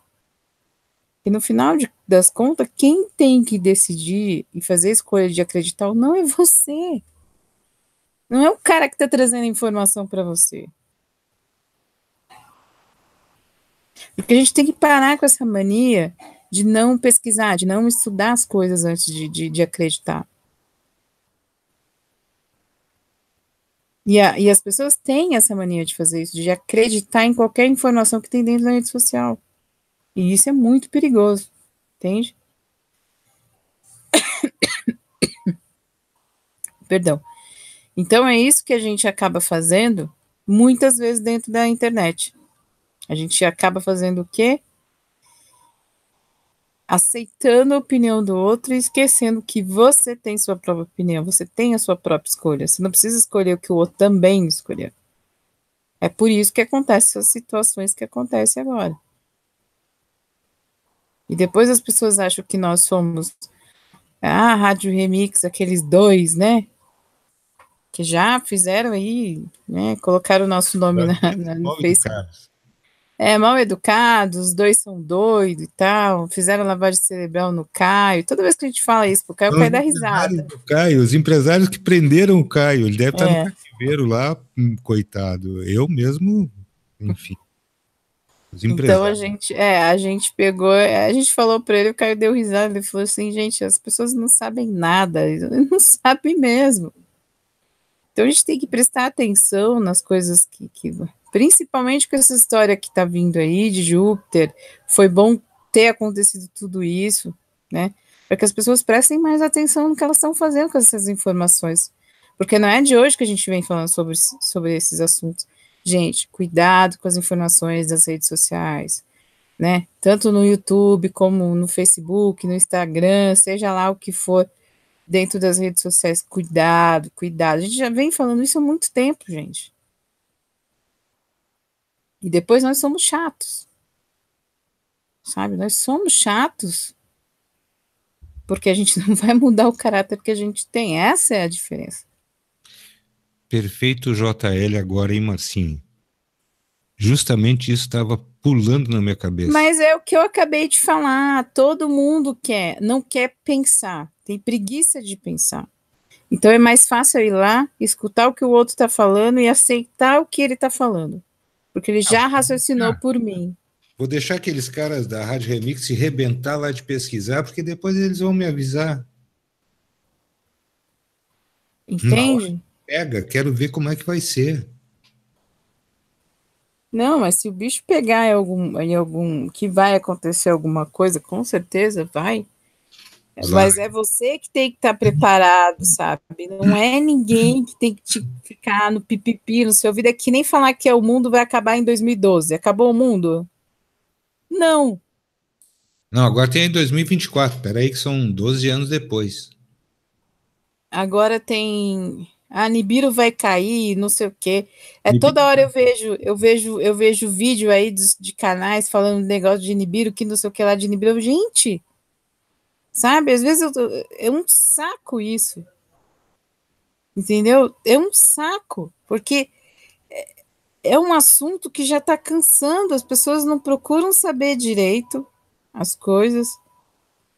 E no final das contas, quem tem que decidir e fazer a escolha de acreditar ou não é você. Não é o cara que está trazendo informação para você. Porque a gente tem que parar com essa mania de não pesquisar, de não estudar as coisas antes de acreditar. E as pessoas têm essa mania de fazer isso, de acreditar em qualquer informação que tem dentro da rede social. E isso é muito perigoso, entende? Perdão. Então é isso que a gente acaba fazendo muitas vezes dentro da internet. A gente acaba fazendo o quê? Aceitando a opinião do outro e esquecendo que você tem sua própria opinião, você tem a sua própria escolha. Você não precisa escolher o que o outro também escolheu. É por isso que acontecem as situações que acontecem agora. E depois as pessoas acham que nós somos a Rádio Remix, aqueles dois, né? Que já fizeram aí, né? Colocaram o nosso nome no Mal Facebook. educados. Mal educados, os dois são doidos e tal. Fizeram lavagem cerebral no Caio. Toda vez que a gente fala isso pro Caio, o São os Caio dá empresários risada. do Caio, os empresários que prenderam o Caio. Ele deve estar no É. cativeiro lá, coitado. Eu mesmo, enfim. Os Então empresários. a gente pegou, a gente falou para ele, o Caio deu risada, ele falou assim, gente, as pessoas não sabem nada, não sabem mesmo. Então a gente tem que prestar atenção nas coisas principalmente com essa história que está vindo aí de Júpiter, foi bom ter acontecido tudo isso, né? Para que as pessoas prestem mais atenção no que elas estão fazendo com essas informações. Porque não é de hoje que a gente vem falando sobre esses assuntos. Gente, cuidado com as informações das redes sociais, né? Tanto no YouTube como no Facebook, no Instagram, seja lá o que for dentro das redes sociais. Cuidado, cuidado. A gente já vem falando isso há muito tempo, gente. E depois nós somos chatos. Sabe? Nós somos chatos porque a gente não vai mudar o caráter que a gente tem. Essa é a diferença. Perfeito JL agora, hein, Marcinho? Justamente isso estava pulando na minha cabeça. Mas é o que eu acabei de falar. Todo mundo não quer pensar. Tem preguiça de pensar. Então é mais fácil eu ir lá, escutar o que o outro está falando e aceitar o que ele está falando. Porque ele já raciocinou por mim. Vou deixar aqueles caras da Rádio Remix se rebentar lá de pesquisar, porque depois eles vão me avisar. Entende? Pega, quero ver como é que vai ser. Não, mas se o bicho pegar em algum que vai acontecer alguma coisa, com certeza vai. Mas é você que tem que estar preparado, sabe? Não é ninguém que tem que ficar no pipipi no seu ouvido. É que nem falar que o mundo vai acabar em 2012. Acabou o mundo? Não. Não, agora tem em 2024. Peraí que são 12 anos depois. Agora tem a Nibiru vai cair, não sei o quê. Toda hora eu vejo vídeo aí de canais falando negócio de Nibiru, que não sei o que lá de Nibiru. Gente, sabe? Às vezes é um saco isso. Entendeu? É um saco, porque é um assunto que já está cansando, as pessoas não procuram saber direito as coisas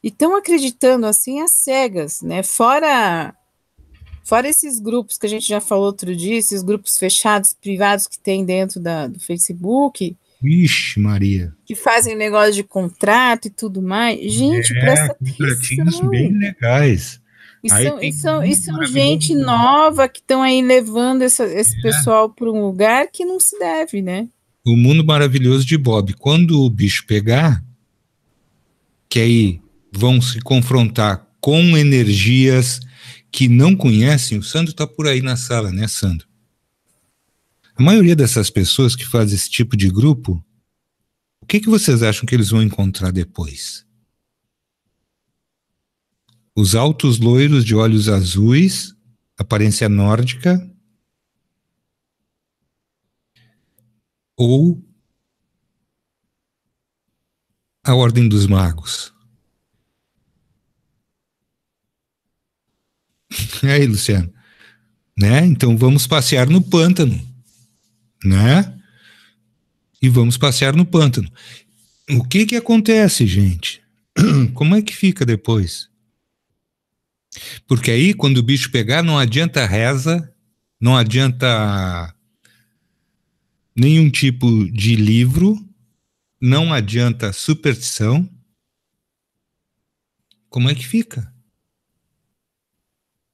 e estão acreditando assim às cegas, né? Fora esses grupos que a gente já falou outro dia, esses grupos fechados, privados que tem dentro do Facebook. Vixe, Maria. Que fazem negócio de contrato e tudo mais. Gente, presta Contratinhos atenção. bem legais. E são gente nova que estão aí levando esse pessoal para um lugar que não se deve, né? O mundo maravilhoso de Bob. Quando o bicho pegar, que aí vão se confrontar com energias que não conhecem, o Sandro está por aí na sala, né, Sandro? A maioria dessas pessoas que fazem esse tipo de grupo, o que vocês acham que eles vão encontrar depois? Os altos loiros de olhos azuis, aparência nórdica, ou a Ordem dos Magos? E aí, Luciano? Né? Então vamos passear no pântano, né? E vamos passear no pântano. O que acontece, gente? Como é que fica depois? Porque aí, quando o bicho pegar, não adianta reza, não adianta nenhum tipo de livro, não adianta superstição. Como é que fica?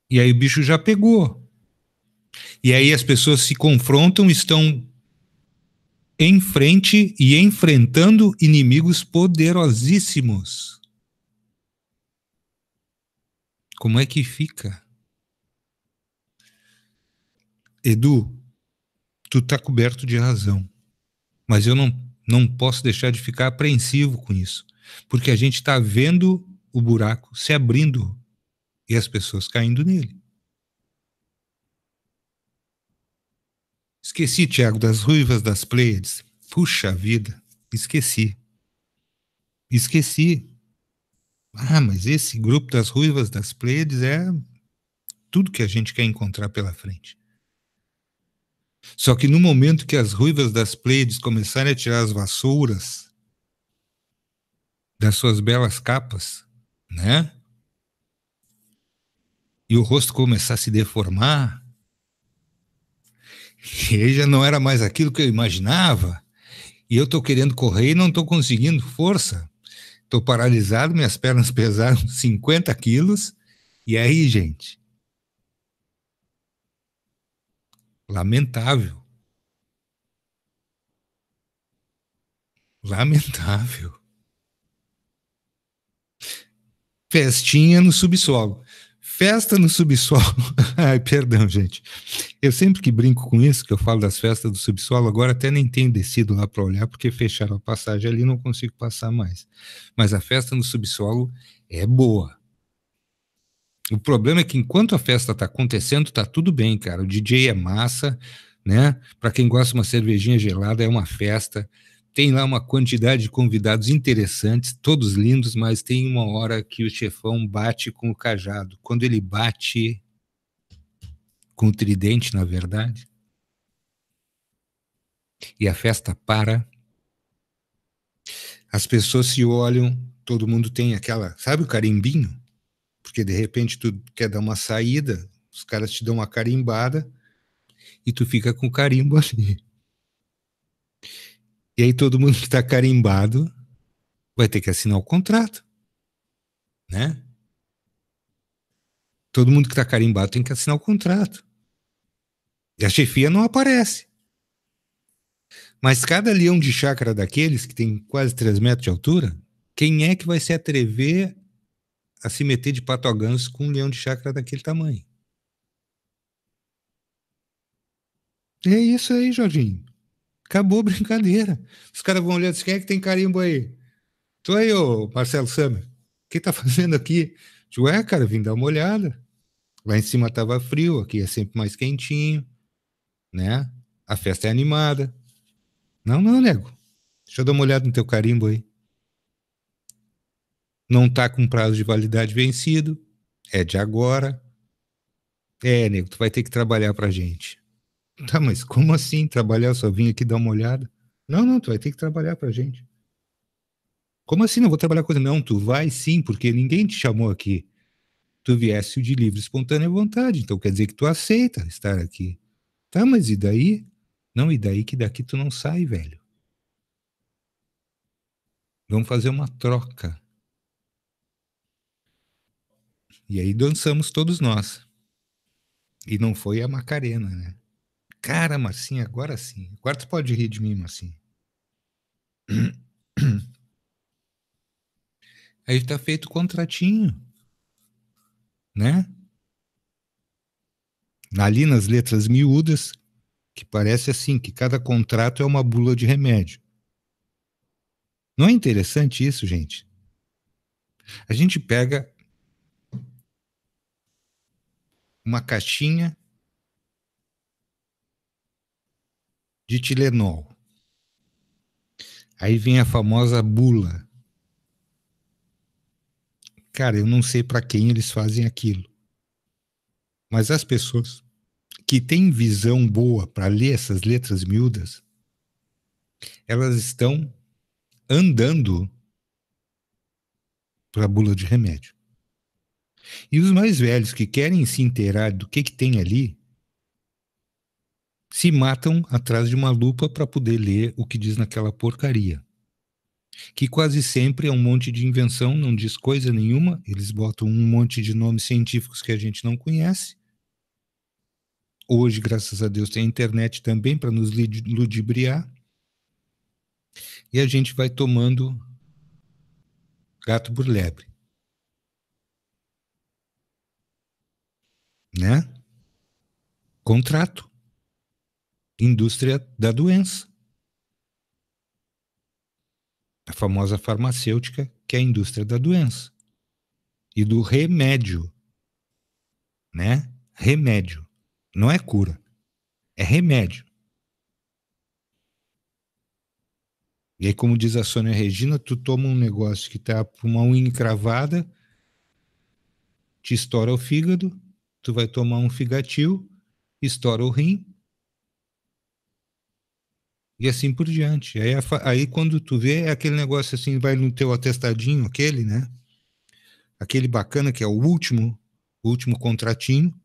E aí o bicho já pegou. E aí as pessoas se confrontam, estão em frente e enfrentando inimigos poderosíssimos. Como é que fica? Edu, tu tá coberto de razão, mas eu não posso deixar de ficar apreensivo com isso, porque a gente está vendo o buraco se abrindo e as pessoas caindo nele. Esqueci, Tiago, das ruivas das Pleiades. Puxa vida, esqueci. Ah, mas esse grupo das ruivas das Pleiades é tudo que a gente quer encontrar pela frente. Só que no momento que as ruivas das Pleiades começarem a tirar as vassouras das suas belas capas, né? E o rosto começar a se deformar, e aí já não era mais aquilo que eu imaginava, e eu tô querendo correr e não tô conseguindo força. Tô paralisado, minhas pernas pesaram 50 quilos, e aí, gente? Lamentável. Lamentável. Festinha no subsolo. Festa no subsolo. Ai, perdão, gente. Eu sempre que brinco com isso, que eu falo das festas do subsolo, agora até nem tenho descido lá para olhar, porque fecharam a passagem ali, não consigo passar mais. Mas a festa no subsolo é boa. O problema é que enquanto a festa está acontecendo, tá tudo bem, cara. O DJ é massa, né? Para quem gosta de uma cervejinha gelada, é uma festa. Tem lá uma quantidade de convidados interessantes, todos lindos, mas tem uma hora que o chefão bate com o cajado. Quando ele bate com o tridente, na verdade, e a festa para, as pessoas se olham, todo mundo tem aquela, sabe o carimbinho? Porque de repente tu quer dar uma saída, os caras te dão uma carimbada e tu fica com o carimbo ali. E aí todo mundo que está carimbado vai ter que assinar o contrato, né? Todo mundo que está carimbado tem que assinar o contrato. E a chefia não aparece. Mas cada leão de chácara daqueles, que tem quase 3 metros de altura, quem é que vai se atrever a se meter de pato a ganso com um leão de chácara daquele tamanho? É isso aí, Jorginho. Acabou a brincadeira. Os caras vão olhar e dizem, quem é que tem carimbo aí? Tu aí, ô Marcelo Summer. O que tá fazendo aqui? Digo, cara, vim dar uma olhada. Lá em cima tava frio, aqui é sempre mais quentinho, né? A festa é animada. Não, nego. Deixa eu dar uma olhada no teu carimbo aí. Não tá com prazo de validade vencido. É de agora. Nego, tu vai ter que trabalhar pra gente. Tá, mas como assim trabalhar? Eu só vim aqui dar uma olhada. Não, tu vai ter que trabalhar pra gente. Como assim não vou trabalhar com ele? Não, tu vai sim, porque ninguém te chamou aqui. Tu viesse de livre, espontânea vontade. Então quer dizer que tu aceita estar aqui. Tá, mas e daí? Não, e daí que daqui tu não sai, velho. Vamos fazer uma troca. E aí dançamos todos nós. E não foi a Macarena, né? Cara, Marcinha, agora sim. Agora tu pode rir de mim, Marcinha. Aí tá feito o contratinho, né? Ali nas letras miúdas, que parece assim, que cada contrato é uma bula de remédio. Não é interessante isso, gente? A gente pega uma caixinha de Tilenol. Aí vem a famosa bula. Cara, eu não sei para quem eles fazem aquilo. Mas as pessoas que têm visão boa para ler essas letras miúdas, elas estão andando para a bula de remédio. E os mais velhos que querem se inteirar do que tem ali, se matam atrás de uma lupa para poder ler o que diz naquela porcaria. Que quase sempre é um monte de invenção, não diz coisa nenhuma, eles botam um monte de nomes científicos que a gente não conhece, Hoje, graças a Deus, tem a internet também para nos ludibriar. E a gente vai tomando gato por lebre. Né? Contrato. Indústria da doença. A famosa farmacêutica, que é a indústria da doença. E do remédio. Né? Remédio. Não é cura. É remédio. E aí, como diz a Sônia Regina, tu toma um negócio que tá por uma unha encravada, te estoura o fígado, tu vai tomar um figatil, estoura o rim, e assim por diante. Aí quando tu vê, é aquele negócio assim, vai no teu atestadinho, aquele, né? Aquele bacana que é o último contratinho.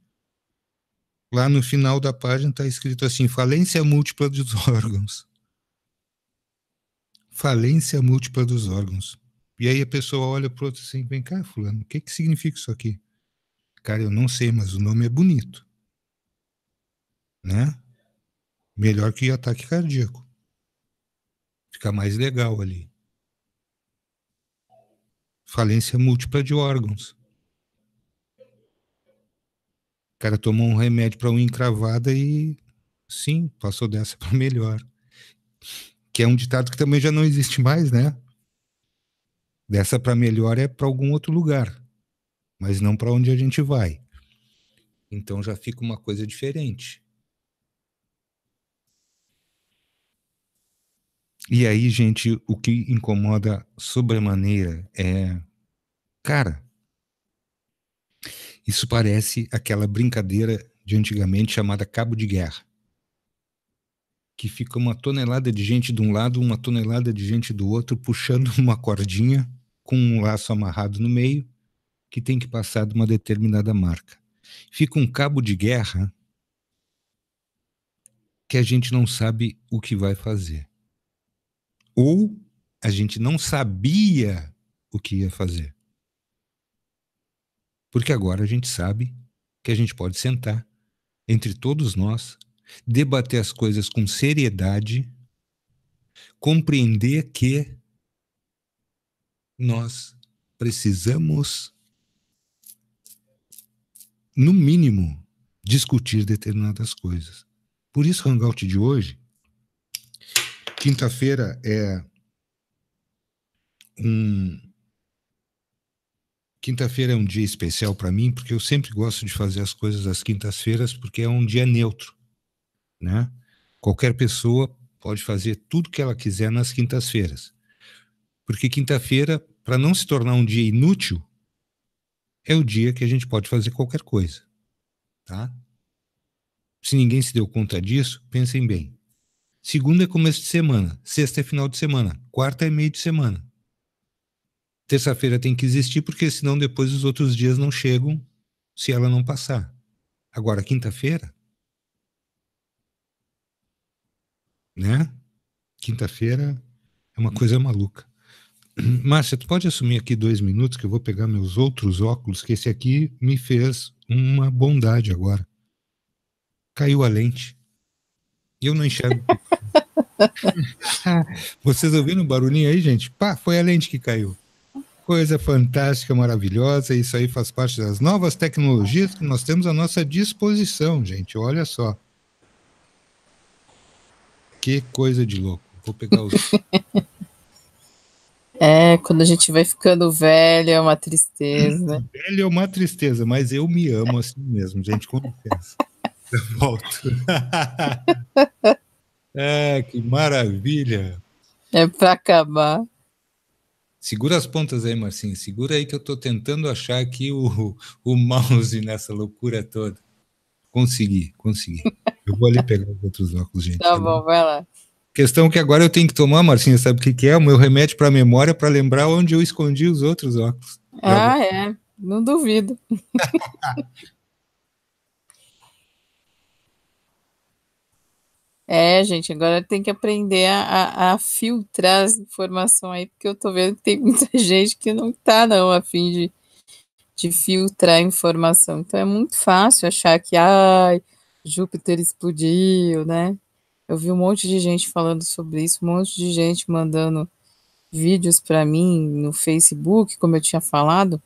Lá no final da página tá escrito assim, falência múltipla dos órgãos. Falência múltipla dos órgãos. E aí a pessoa olha pro outro assim, vem cá, fulano, o que que significa isso aqui? Cara, eu não sei, mas o nome é bonito. Né? Melhor que ataque cardíaco. Fica mais legal ali. Falência múltipla de órgãos. O cara tomou um remédio para unha encravada e, sim, passou dessa para melhor. Que é um ditado que também já não existe mais, né? Dessa para melhor é para algum outro lugar, mas não para onde a gente vai. Então já fica uma coisa diferente. E aí, gente, o que incomoda sobremaneira é... Cara, isso parece aquela brincadeira de antigamente chamada cabo de guerra. Que fica uma tonelada de gente de um lado, uma tonelada de gente do outro, puxando uma cordinha com um laço amarrado no meio, que tem que passar de uma determinada marca. Fica um cabo de guerra que a gente não sabe o que vai fazer. Ou a gente não sabia o que ia fazer. Porque agora a gente sabe que a gente pode sentar entre todos nós, debater as coisas com seriedade, compreender que nós precisamos, no mínimo, discutir determinadas coisas. Por isso o Hangout de hoje, quinta-feira é Quinta-feira é um dia especial para mim, porque eu sempre gosto de fazer as coisas às quintas-feiras, porque é um dia neutro, né? Qualquer pessoa pode fazer tudo que ela quiser nas quintas-feiras. Porque quinta-feira, para não se tornar um dia inútil, é o dia que a gente pode fazer qualquer coisa, tá? Se ninguém se deu conta disso, pensem bem. Segunda é começo de semana, sexta é final de semana, quarta é meio de semana. Terça-feira tem que existir, porque senão depois os outros dias não chegam se ela não passar. Agora, quinta-feira, né? Quinta-feira é uma coisa maluca. Márcia, tu pode assumir aqui 2 minutos que eu vou pegar meus outros óculos, que esse aqui me fez uma bondade agora. Caiu a lente. E eu não enxergo. Vocês ouviram o barulhinho aí, gente? Pá, foi a lente que caiu. Coisa fantástica, maravilhosa. Isso aí faz parte das novas tecnologias que nós temos à nossa disposição, gente. Olha só. Que coisa de louco. Vou pegar os... Quando a gente vai ficando velho, é uma tristeza, né? Velho é uma tristeza, mas eu me amo assim mesmo, gente. Com licença. Eu volto. Que maravilha. É para acabar. Segura as pontas aí, Marcinho. Segura aí que eu estou tentando achar aqui o mouse nessa loucura toda. Consegui. Eu vou ali pegar os outros óculos, gente. Tá bom, vai lá. Questão que agora eu tenho que tomar, Marcinho, sabe o que é? O meu remédio para memória para lembrar onde eu escondi os outros óculos. Não duvido. Gente, agora tem que aprender a filtrar as informações aí, porque eu tô vendo que tem muita gente que não tá, não, a fim de filtrar a informação. Então é muito fácil achar que, Júpiter explodiu, né? Eu vi um monte de gente falando sobre isso, um monte de gente mandando vídeos para mim no Facebook, como eu tinha falado.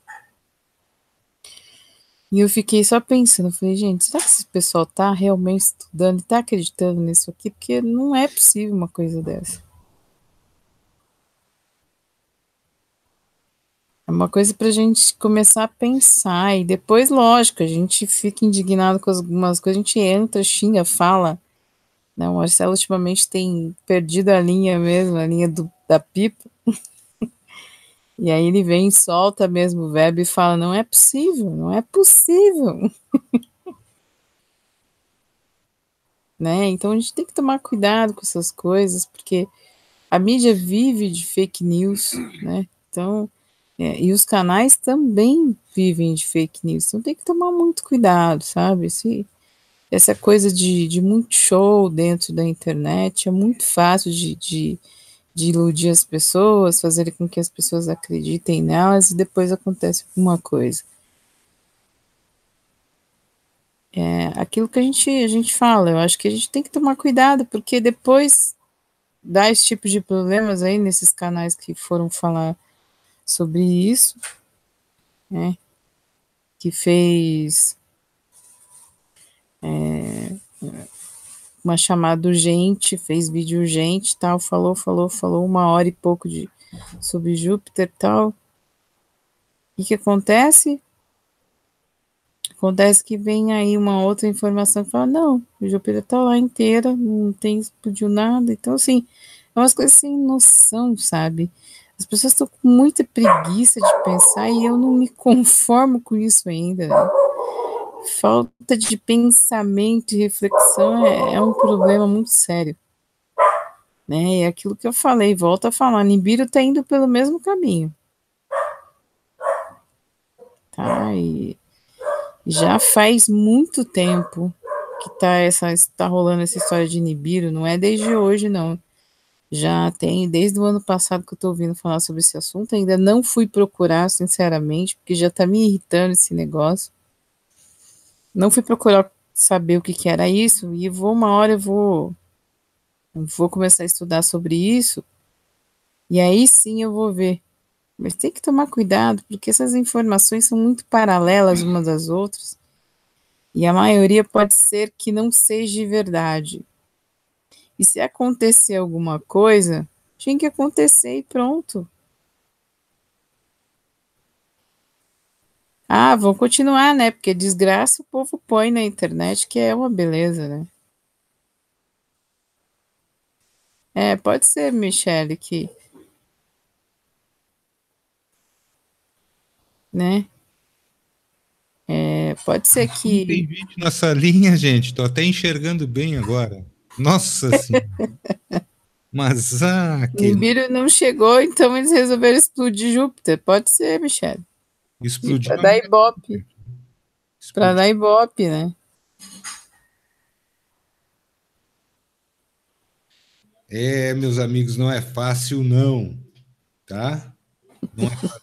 E eu fiquei só pensando, falei, gente, será que esse pessoal tá realmente estudando e tá acreditando nisso aqui? Porque não é possível uma coisa dessa. É uma coisa pra gente começar a pensar e depois, lógico, a gente fica indignado com algumas coisas, a gente entra, xinga, fala. Né? O Marcelo ultimamente tem perdido a linha mesmo, a linha da pipa. E aí ele vem, solta mesmo o verbo e fala, não é possível, não é possível. Né? Então a gente tem que tomar cuidado com essas coisas, porque a mídia vive de fake news, né? Então, e os canais também vivem de fake news, então tem que tomar muito cuidado, sabe? Essa coisa de muito show dentro da internet é muito fácil de iludir as pessoas, fazer com que as pessoas acreditem nelas e depois acontece alguma coisa. É aquilo que a gente fala, eu acho que a gente tem que tomar cuidado, porque depois dá esse tipo de problemas aí nesses canais que foram falar sobre isso, né, que fez uma chamada urgente, fez vídeo urgente, tal, falou 1 hora e pouco sobre Júpiter, tal. E o que acontece? Acontece que vem aí uma outra informação que fala, não, o Júpiter tá lá inteira, não tem, explodiu nada. Então, assim, é umas coisas sem noção, sabe? As pessoas estão com muita preguiça de pensar e eu não me conformo com isso ainda. Né? Falta de pensamento e reflexão é um problema muito sério. Né? É aquilo que eu falei, volto a falar, Nibiru tá indo pelo mesmo caminho. Tá? E já faz muito tempo que tá rolando essa história de Nibiru, não é desde hoje, não. Já tem desde o ano passado que eu tô ouvindo falar sobre esse assunto, ainda não fui procurar, sinceramente, porque já tá me irritando esse negócio. Não fui procurar saber o que era isso, e uma hora eu vou começar a estudar sobre isso, e aí sim eu vou ver. Mas tem que tomar cuidado, porque essas informações são muito paralelas umas às outras, e a maioria pode ser que não seja verdade. E se acontecer alguma coisa, tinha que acontecer e pronto. Ah, vão continuar, né? Porque desgraça o povo põe na internet, que é uma beleza, né? É, pode ser, Michele, que, né? É, pode ser Não tem que vídeo nessa linha, gente. Tô até enxergando bem agora. Nossa Senhora. Mas, que Nibiru não chegou, então eles resolveram explodir Júpiter. Pode ser, Michele. E explodiu para a dar minha. ibope. Para Explodiu. dar ibope, né? É, meus amigos, não é fácil, não. Tá? Não é fácil.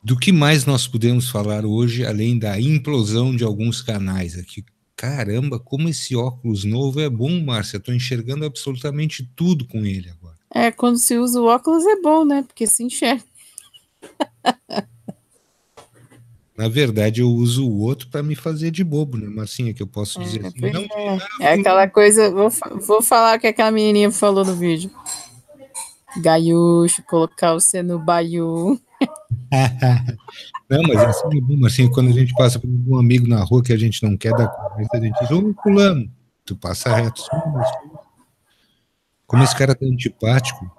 Do que mais nós podemos falar hoje, além da implosão de alguns canais aqui? Caramba, como esse óculos novo é bom, Márcia. Estou enxergando absolutamente tudo com ele agora. É, quando se usa o óculos é bom, né? Porque se enxerga. Na verdade, eu uso o outro para me fazer de bobo, né, Marcinha? Que eu posso dizer assim, Pois não vi é. nada É aquela coisa. Vou falar que aquela menininha falou no vídeo. Gaiucho, colocar você no baiú. Não, mas assim é bom, Marcinha, quando a gente passa por um amigo na rua que a gente não quer dar conversa, a gente diz, ô, fulano, tu passa reto. Como esse cara tá antipático,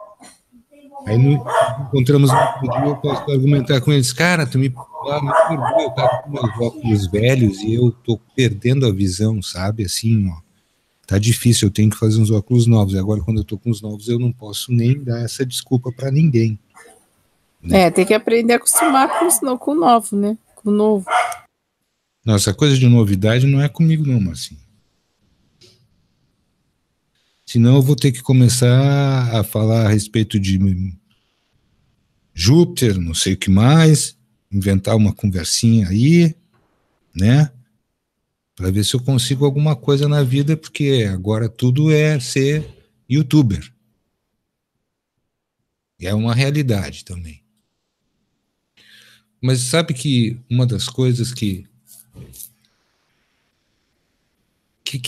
aí encontramos no outro dia, eu posso argumentar com eles, cara, me perdoa, eu tava com meus óculos velhos e eu tô perdendo a visão, sabe? Assim, ó, tá difícil, eu tenho que fazer uns óculos novos. E agora, quando eu tô com os novos, eu não posso nem dar essa desculpa para ninguém. Né? É, tem que aprender a acostumar com o novo, né? Com o novo. Nossa, coisa de novidade não é comigo, não, Marcinho. Senão eu vou ter que começar a falar a respeito de Júpiter, não sei o que mais, inventar uma conversinha aí, né? para ver se eu consigo alguma coisa na vida, porque agora tudo é ser youtuber. É uma realidade também. Mas sabe que uma das coisas que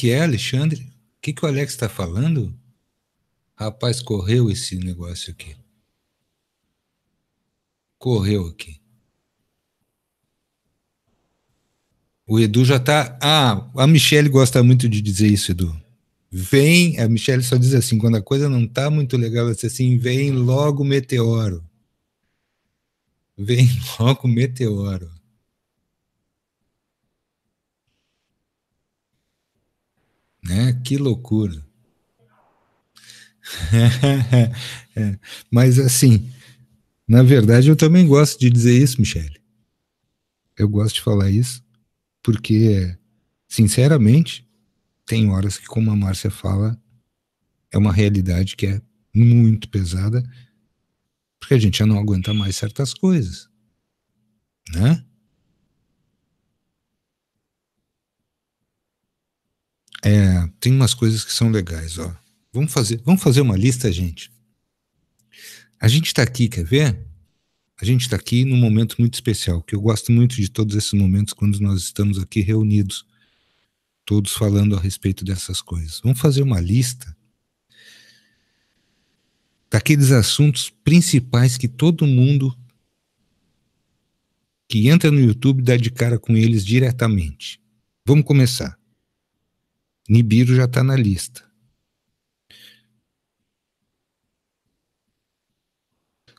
é, Alexandre? O que o Alex está falando? Rapaz, correu esse negócio aqui. Correu aqui. O Edu já tá... Ah, a Michelle gosta muito de dizer isso, Edu. Vem, a Michelle só diz assim, quando a coisa não tá muito legal, ela diz assim, vem logo o meteoro. Vem logo o meteoro. Né? Que loucura. É, mas assim, na verdade eu também gosto de dizer isso, Michelle. Eu gosto de falar isso, porque, sinceramente, tem horas que, como a Márcia fala, é uma realidade que é muito pesada, porque a gente já não aguenta mais certas coisas, né? Tem umas coisas que são legais, ó. Vamos fazer uma lista, gente. A gente está aqui, quer ver? A gente está aqui num momento muito especial, que eu gosto muito de todos esses momentos quando nós estamos aqui reunidos, todos falando a respeito dessas coisas. Vamos fazer uma lista daqueles assuntos principais que todo mundo que entra no YouTube dá de cara com eles diretamente. Vamos começar. Nibiru já está na lista.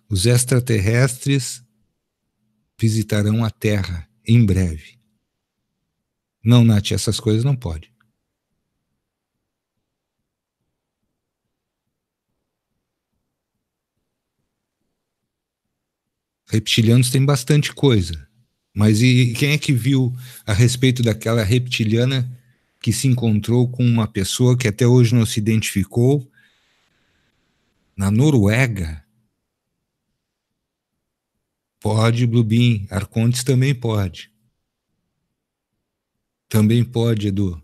Os extraterrestres visitarão a Terra em breve. Não, Nath, essas coisas não pode. Reptilianos tem bastante coisa. Mas e quem é que viu a respeito daquela reptiliana que se encontrou com uma pessoa que até hoje não se identificou na Noruega? Pode, Blubin. Arcontes também pode. Também pode, Edu.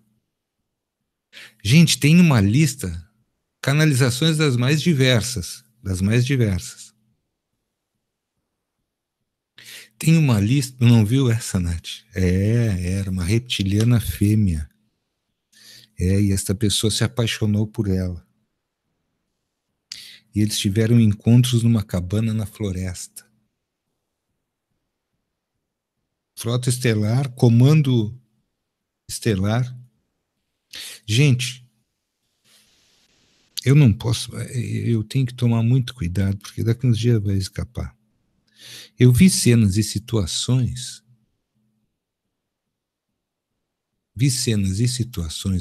Gente, tem uma lista, canalizações das mais diversas. Das mais diversas. Tem uma lista, não viu essa, Nath? Era uma reptiliana fêmea. E esta pessoa se apaixonou por ela. E eles tiveram encontros numa cabana na floresta. Frota estelar, comando estelar. Gente, eu não posso, eu tenho que tomar muito cuidado, porque daqui uns dias vai escapar. Eu vi cenas e situações,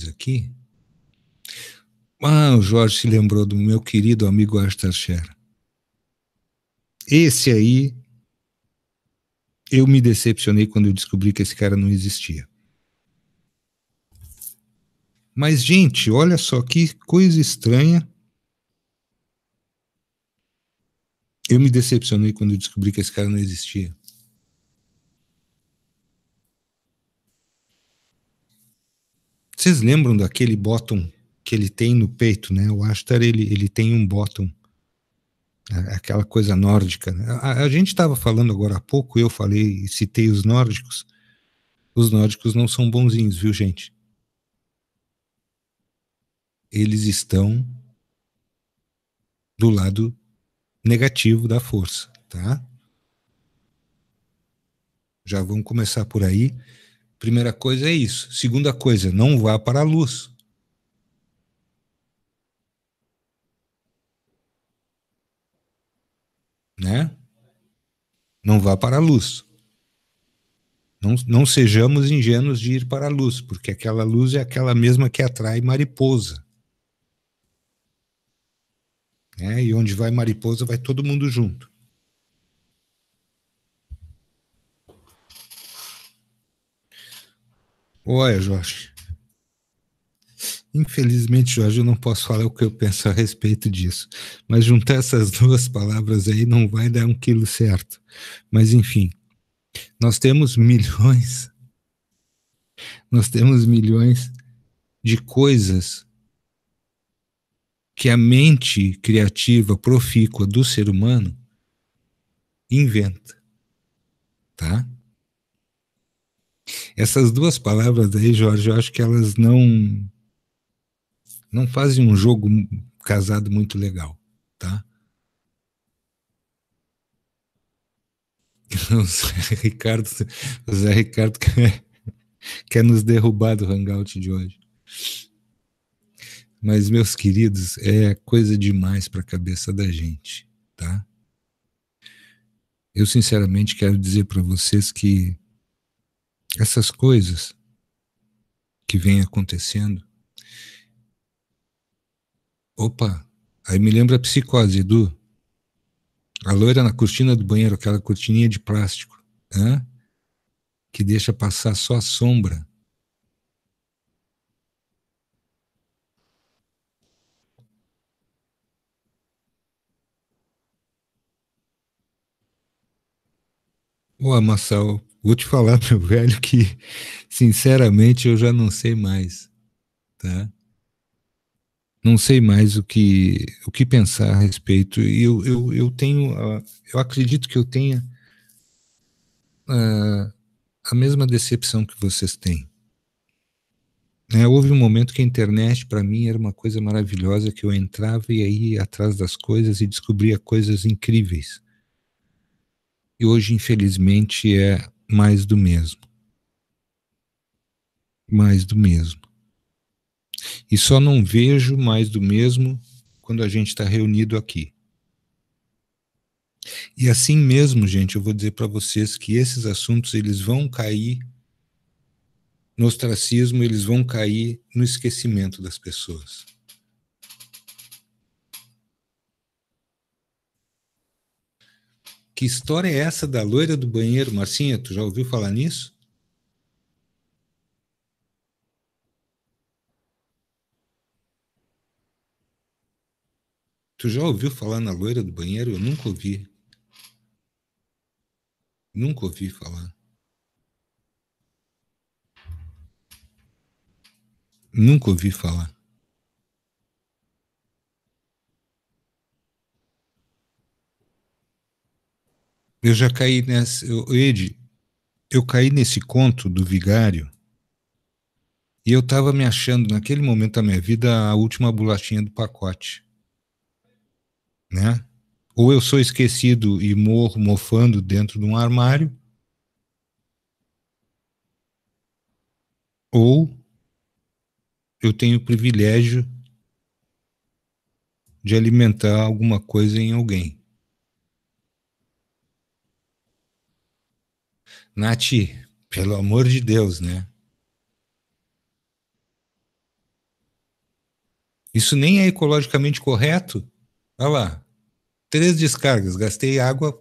aqui. Ah, o Jorge se lembrou do meu querido amigo Ashtar Sher. Esse aí, eu me decepcionei quando eu descobri que esse cara não existia. Mas, gente, olha só que coisa estranha. Eu me decepcionei quando eu descobri que esse cara não existia. Vocês lembram daquele bottom que ele tem no peito, né? O Ashtar, ele tem um bottom, aquela coisa nórdica. Né? A gente estava falando agora há pouco, eu falei, citei os nórdicos. Os nórdicos não são bonzinhos, viu, gente? Eles estão do lado negativo da força, tá? Já vamos começar por aí. Primeira coisa é isso. Segunda coisa, não vá para a luz. Né? Não vá para a luz. Não sejamos ingênuos de ir para a luz, porque aquela luz é aquela mesma que atrai mariposa. Né? E onde vai mariposa, vai todo mundo junto. Olha, Jorge. Infelizmente, Jorge, eu não posso falar o que eu penso a respeito disso. Mas juntar essas duas palavras aí não vai dar um quilo certo. Mas, enfim, nós temos milhões Nós temos milhões de coisas que a mente criativa, profícua do ser humano inventa, tá? Essas duas palavras aí, Jorge, eu acho que elas não fazem um jogo casado muito legal, tá? O Zé Ricardo quer nos derrubar do Hangout de hoje. Mas, meus queridos, é coisa demais para a cabeça da gente, tá? Eu, sinceramente, quero dizer para vocês que essas coisas que vêm acontecendo... Opa, aí me lembra a psicose, Edu. A loira na cortina do banheiro, aquela cortininha de plástico, né? Que deixa passar só a sombra. Ô, Amassal, vou te falar, meu velho, que sinceramente eu já não sei mais, tá? Não sei mais o que pensar a respeito. E eu tenho, eu acredito que eu tenha a mesma decepção que vocês têm. Né? Houve um momento que a internet, para mim, era uma coisa maravilhosa, que eu entrava e aí ia atrás das coisas e descobria coisas incríveis. E hoje, infelizmente, é mais do mesmo. Mais do mesmo. E só não vejo mais do mesmo quando a gente está reunido aqui. E assim mesmo, gente, eu vou dizer para vocês que esses assuntos eles vão cair no ostracismo, eles vão cair no esquecimento das pessoas. Que história é essa da loira do banheiro, Marcinha? Tu já ouviu falar nisso? Tu já ouviu falar na loira do banheiro? Eu nunca ouvi. Nunca ouvi falar. Nunca ouvi falar. Eu já caí nessa... Ed, eu caí nesse conto do vigário e eu estava me achando, naquele momento da minha vida, a última bolachinha do pacote. Né? Ou eu sou esquecido e morro mofando dentro de um armário, ou eu tenho o privilégio de alimentar alguma coisa em alguém. Nath, pelo amor de Deus, né? Isso nem é ecologicamente correto. Olha lá, 3 descargas, gastei água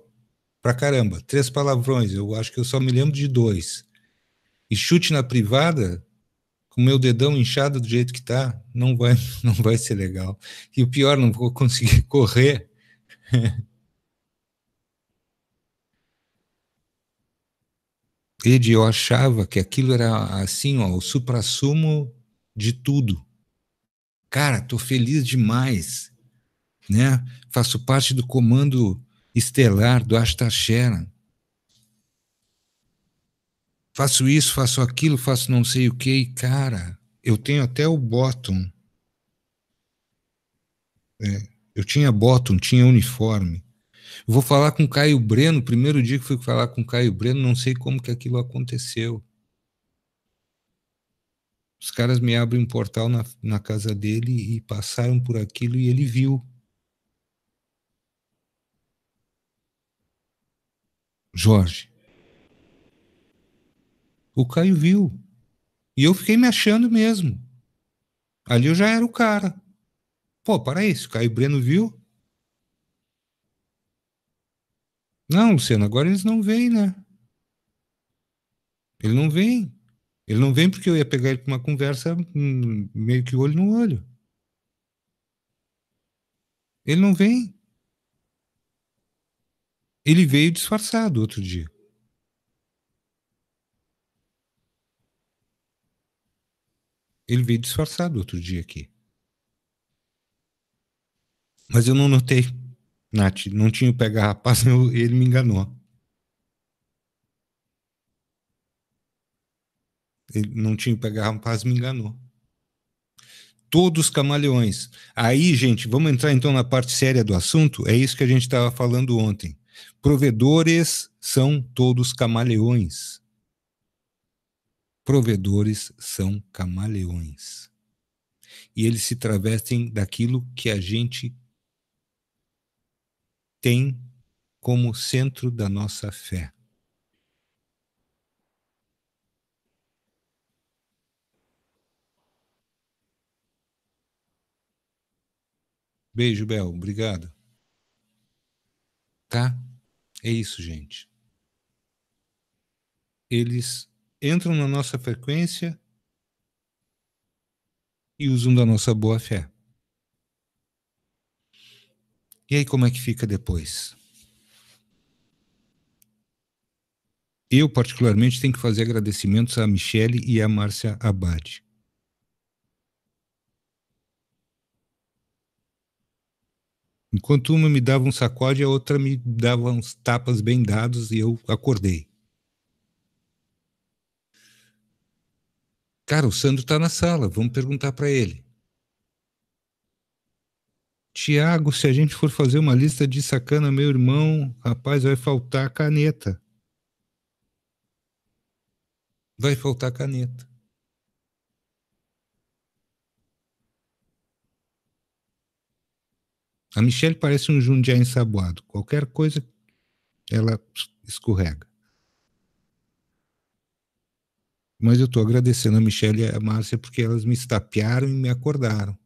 pra caramba, 3 palavrões, eu acho que eu só me lembro de 2. E chute na privada, com meu dedão inchado do jeito que tá, não vai ser legal. E o pior, não vou conseguir correr. Ed, eu achava que aquilo era assim, ó, o suprassumo de tudo. Cara, tô feliz demais, né? Faço parte do comando estelar do Ashtar Sheran. Faço isso, faço aquilo, faço não sei o que, e cara, eu tenho até o bottom. Eu tinha bottom, tinha uniforme. Eu vou falar com o Caio Breno, primeiro dia que fui falar com o Caio Breno, não sei como que aquilo aconteceu. Os caras me abrem um portal na casa dele e passaram por aquilo e ele viu. Jorge, o Caio viu. E eu fiquei me achando mesmo. Ali eu já era o cara. Pô, para isso, o Caio Breno viu? Não, Luciano, agora eles não vêm, né? Ele não vem. Ele não vem porque eu ia pegar ele para uma conversa meio que olho no olho. Ele não vem. Ele veio disfarçado outro dia. Ele veio disfarçado outro dia aqui. Mas eu não notei, Nath. Não tinha o pega rapaz, ele me enganou. Ele não tinha o pega rapaz, me enganou. Todos camaleões. Aí, gente, vamos entrar então na parte séria do assunto. É isso que a gente estava falando ontem. Provedores são todos camaleões. Provedores são camaleões. E eles se travestem daquilo que a gente tem como centro da nossa fé. Beijo, Bel. Obrigado. Tá? É isso, gente. Eles entram na nossa frequência e usam da nossa boa fé. E aí, como é que fica depois? Eu, particularmente, tenho que fazer agradecimentos a Michele e a Márcia Abad. Enquanto uma me dava um sacode, a outra me dava uns tapas bem dados e eu acordei. Cara, o Sandro tá na sala, vamos perguntar para ele. Tiago, se a gente for fazer uma lista de sacana, meu irmão, rapaz, vai faltar caneta. Vai faltar caneta. A Michelle parece um Jundiaí ensaboado. Qualquer coisa, ela escorrega. Mas eu estou agradecendo a Michelle e a Márcia porque elas me estapearam e me acordaram.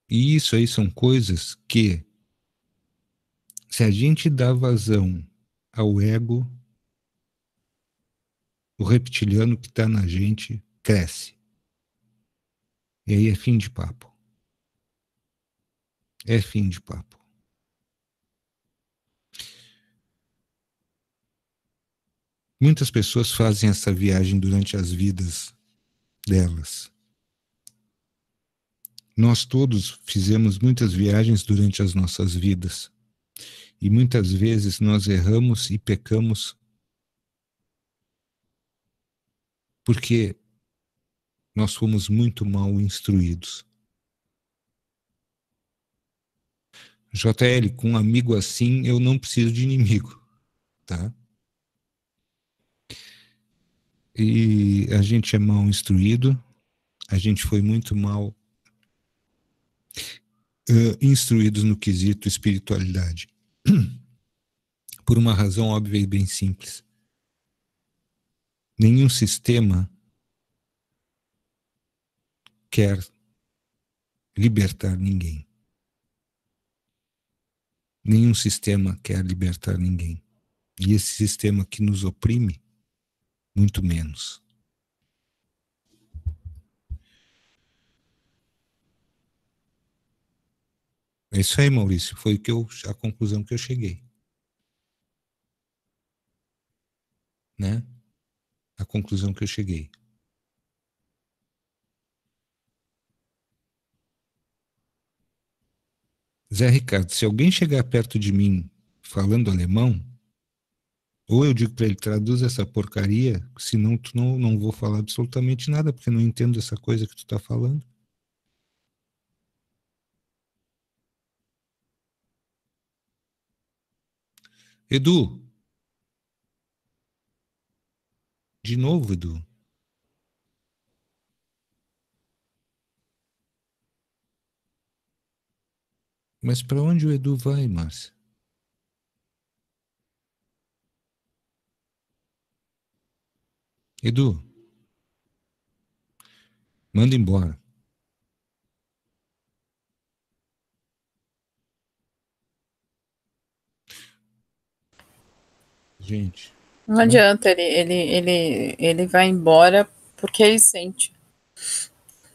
E isso aí são coisas que, se a gente dá vazão ao ego, o reptiliano que está na gente cresce. E aí é fim de papo. É fim de papo. Muitas pessoas fazem essa viagem durante as vidas delas. Nós todos fizemos muitas viagens durante as nossas vidas. E muitas vezes nós erramos e pecamos porque nós fomos muito mal instruídos. JL, com um amigo assim, eu não preciso de inimigo, tá? E a gente é mal instruído, a gente foi muito mal instruídos no quesito espiritualidade. Por uma razão óbvia e bem simples. Nenhum sistema quer libertar ninguém. Nenhum sistema quer libertar ninguém. E esse sistema que nos oprime, muito menos. É isso aí, Maurício. Foi a conclusão que eu cheguei. Né? A conclusão que eu cheguei. Zé Ricardo, se alguém chegar perto de mim falando alemão, ou eu digo para ele, traduz essa porcaria, senão tu não vou falar absolutamente nada, porque eu não entendo essa coisa que tu tá falando. Edu. De novo, Edu. Mas para onde o Edu vai, Márcia? Edu, manda embora. Gente. Não adianta, ele vai embora porque ele sente.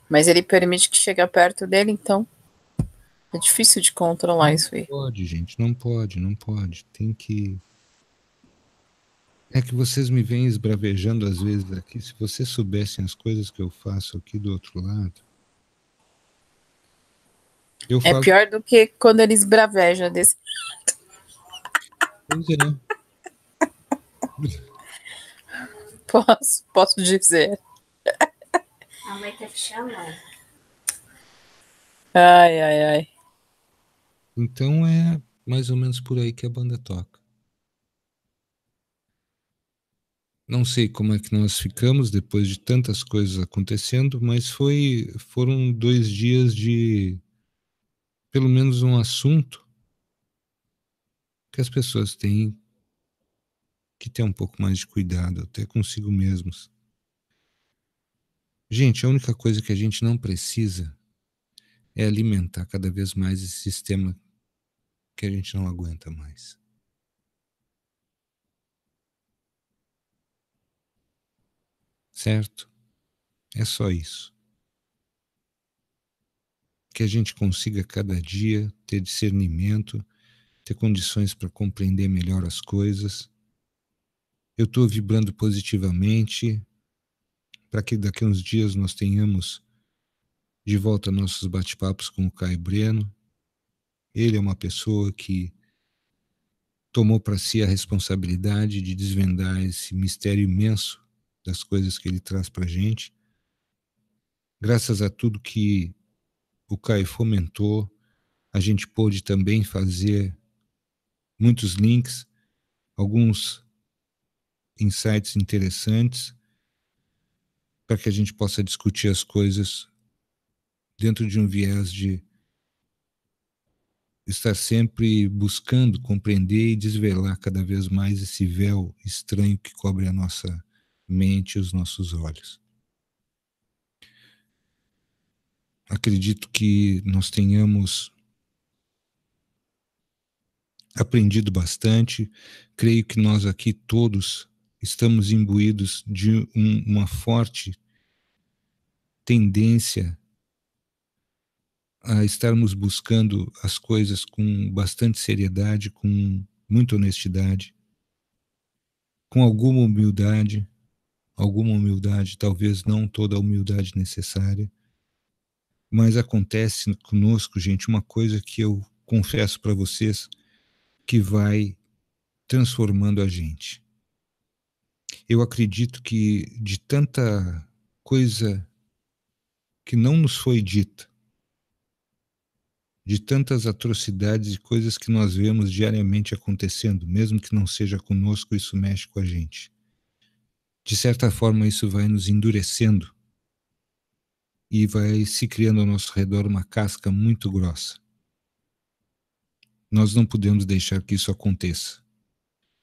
Mas ele permite que chegue perto dele, então é difícil de controlar isso aí. Não pode, gente, não pode. Tem que... É que vocês me vêm esbravejando às vezes aqui. Se vocês soubessem as coisas que eu faço aqui do outro lado. Eu É falo. pior do que quando eles bravejam desse. Pois é. Posso dizer. A mãe tá te chamando. Ai, ai, ai. Então é mais ou menos por aí que a banda toca. Não sei como é que nós ficamos depois de tantas coisas acontecendo, mas foram 2 dias de pelo menos um assunto que as pessoas têm que ter um pouco mais de cuidado, até consigo mesmos. Gente, a única coisa que a gente não precisa é alimentar cada vez mais esse sistema que a gente não aguenta mais. Certo? É só isso. Que a gente consiga cada dia ter discernimento, ter condições para compreender melhor as coisas. Eu estou vibrando positivamente para que daqui a uns dias nós tenhamos de volta nossos bate-papos com o Caio Breno. Ele é uma pessoa que tomou para si a responsabilidade de desvendar esse mistério imenso das coisas que ele traz para a gente. Graças a tudo que o Caio fomentou, a gente pôde também fazer muitos links, alguns insights interessantes, para que a gente possa discutir as coisas dentro de um viés de estar sempre buscando compreender e desvelar cada vez mais esse véu estranho que cobre a nossa mente e os nossos olhos. Acredito que nós tenhamos aprendido bastante. Creio que nós aqui todos estamos imbuídos de uma forte tendência a estarmos buscando as coisas com bastante seriedade, com muita honestidade, com alguma humildade, talvez não toda a humildade necessária, mas acontece conosco, gente, uma coisa que eu confesso para vocês que vai transformando a gente. Eu acredito que de tanta coisa que não nos foi dita, de tantas atrocidades e coisas que nós vemos diariamente acontecendo, mesmo que não seja conosco, isso mexe com a gente. De certa forma, isso vai nos endurecendo e vai se criando ao nosso redor uma casca muito grossa. Nós não podemos deixar que isso aconteça.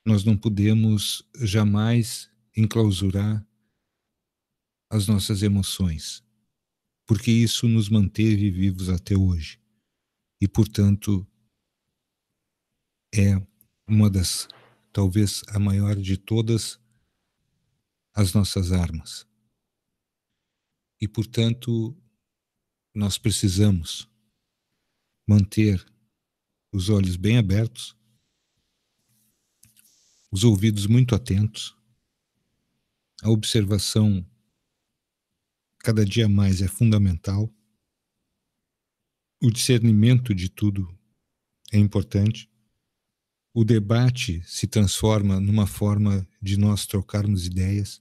Nós não podemos jamais enclausurar as nossas emoções, porque isso nos manteve vivos até hoje. E, portanto, é uma das, talvez a maior de todas, as nossas armas. E, portanto, nós precisamos manter os olhos bem abertos, os ouvidos muito atentos, a observação cada dia mais é fundamental, o discernimento de tudo é importante, o debate se transforma numa forma de nós trocarmos ideias.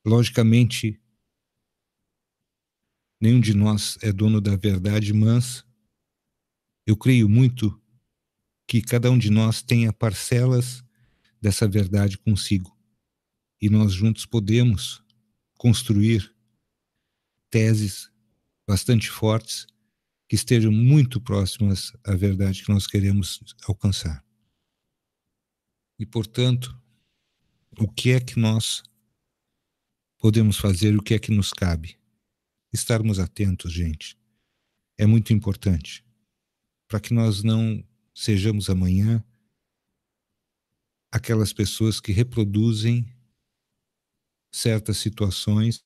Logicamente, nenhum de nós é dono da verdade, mas eu creio muito que cada um de nós tenha parcelas dessa verdade consigo. E nós juntos podemos construir teses bastante fortes que estejam muito próximas à verdade que nós queremos alcançar. E, portanto, o que é que nós podemos fazer, o que é que nos cabe? Estarmos atentos, gente. É muito importante para que nós não sejamos amanhã aquelas pessoas que reproduzem certas situações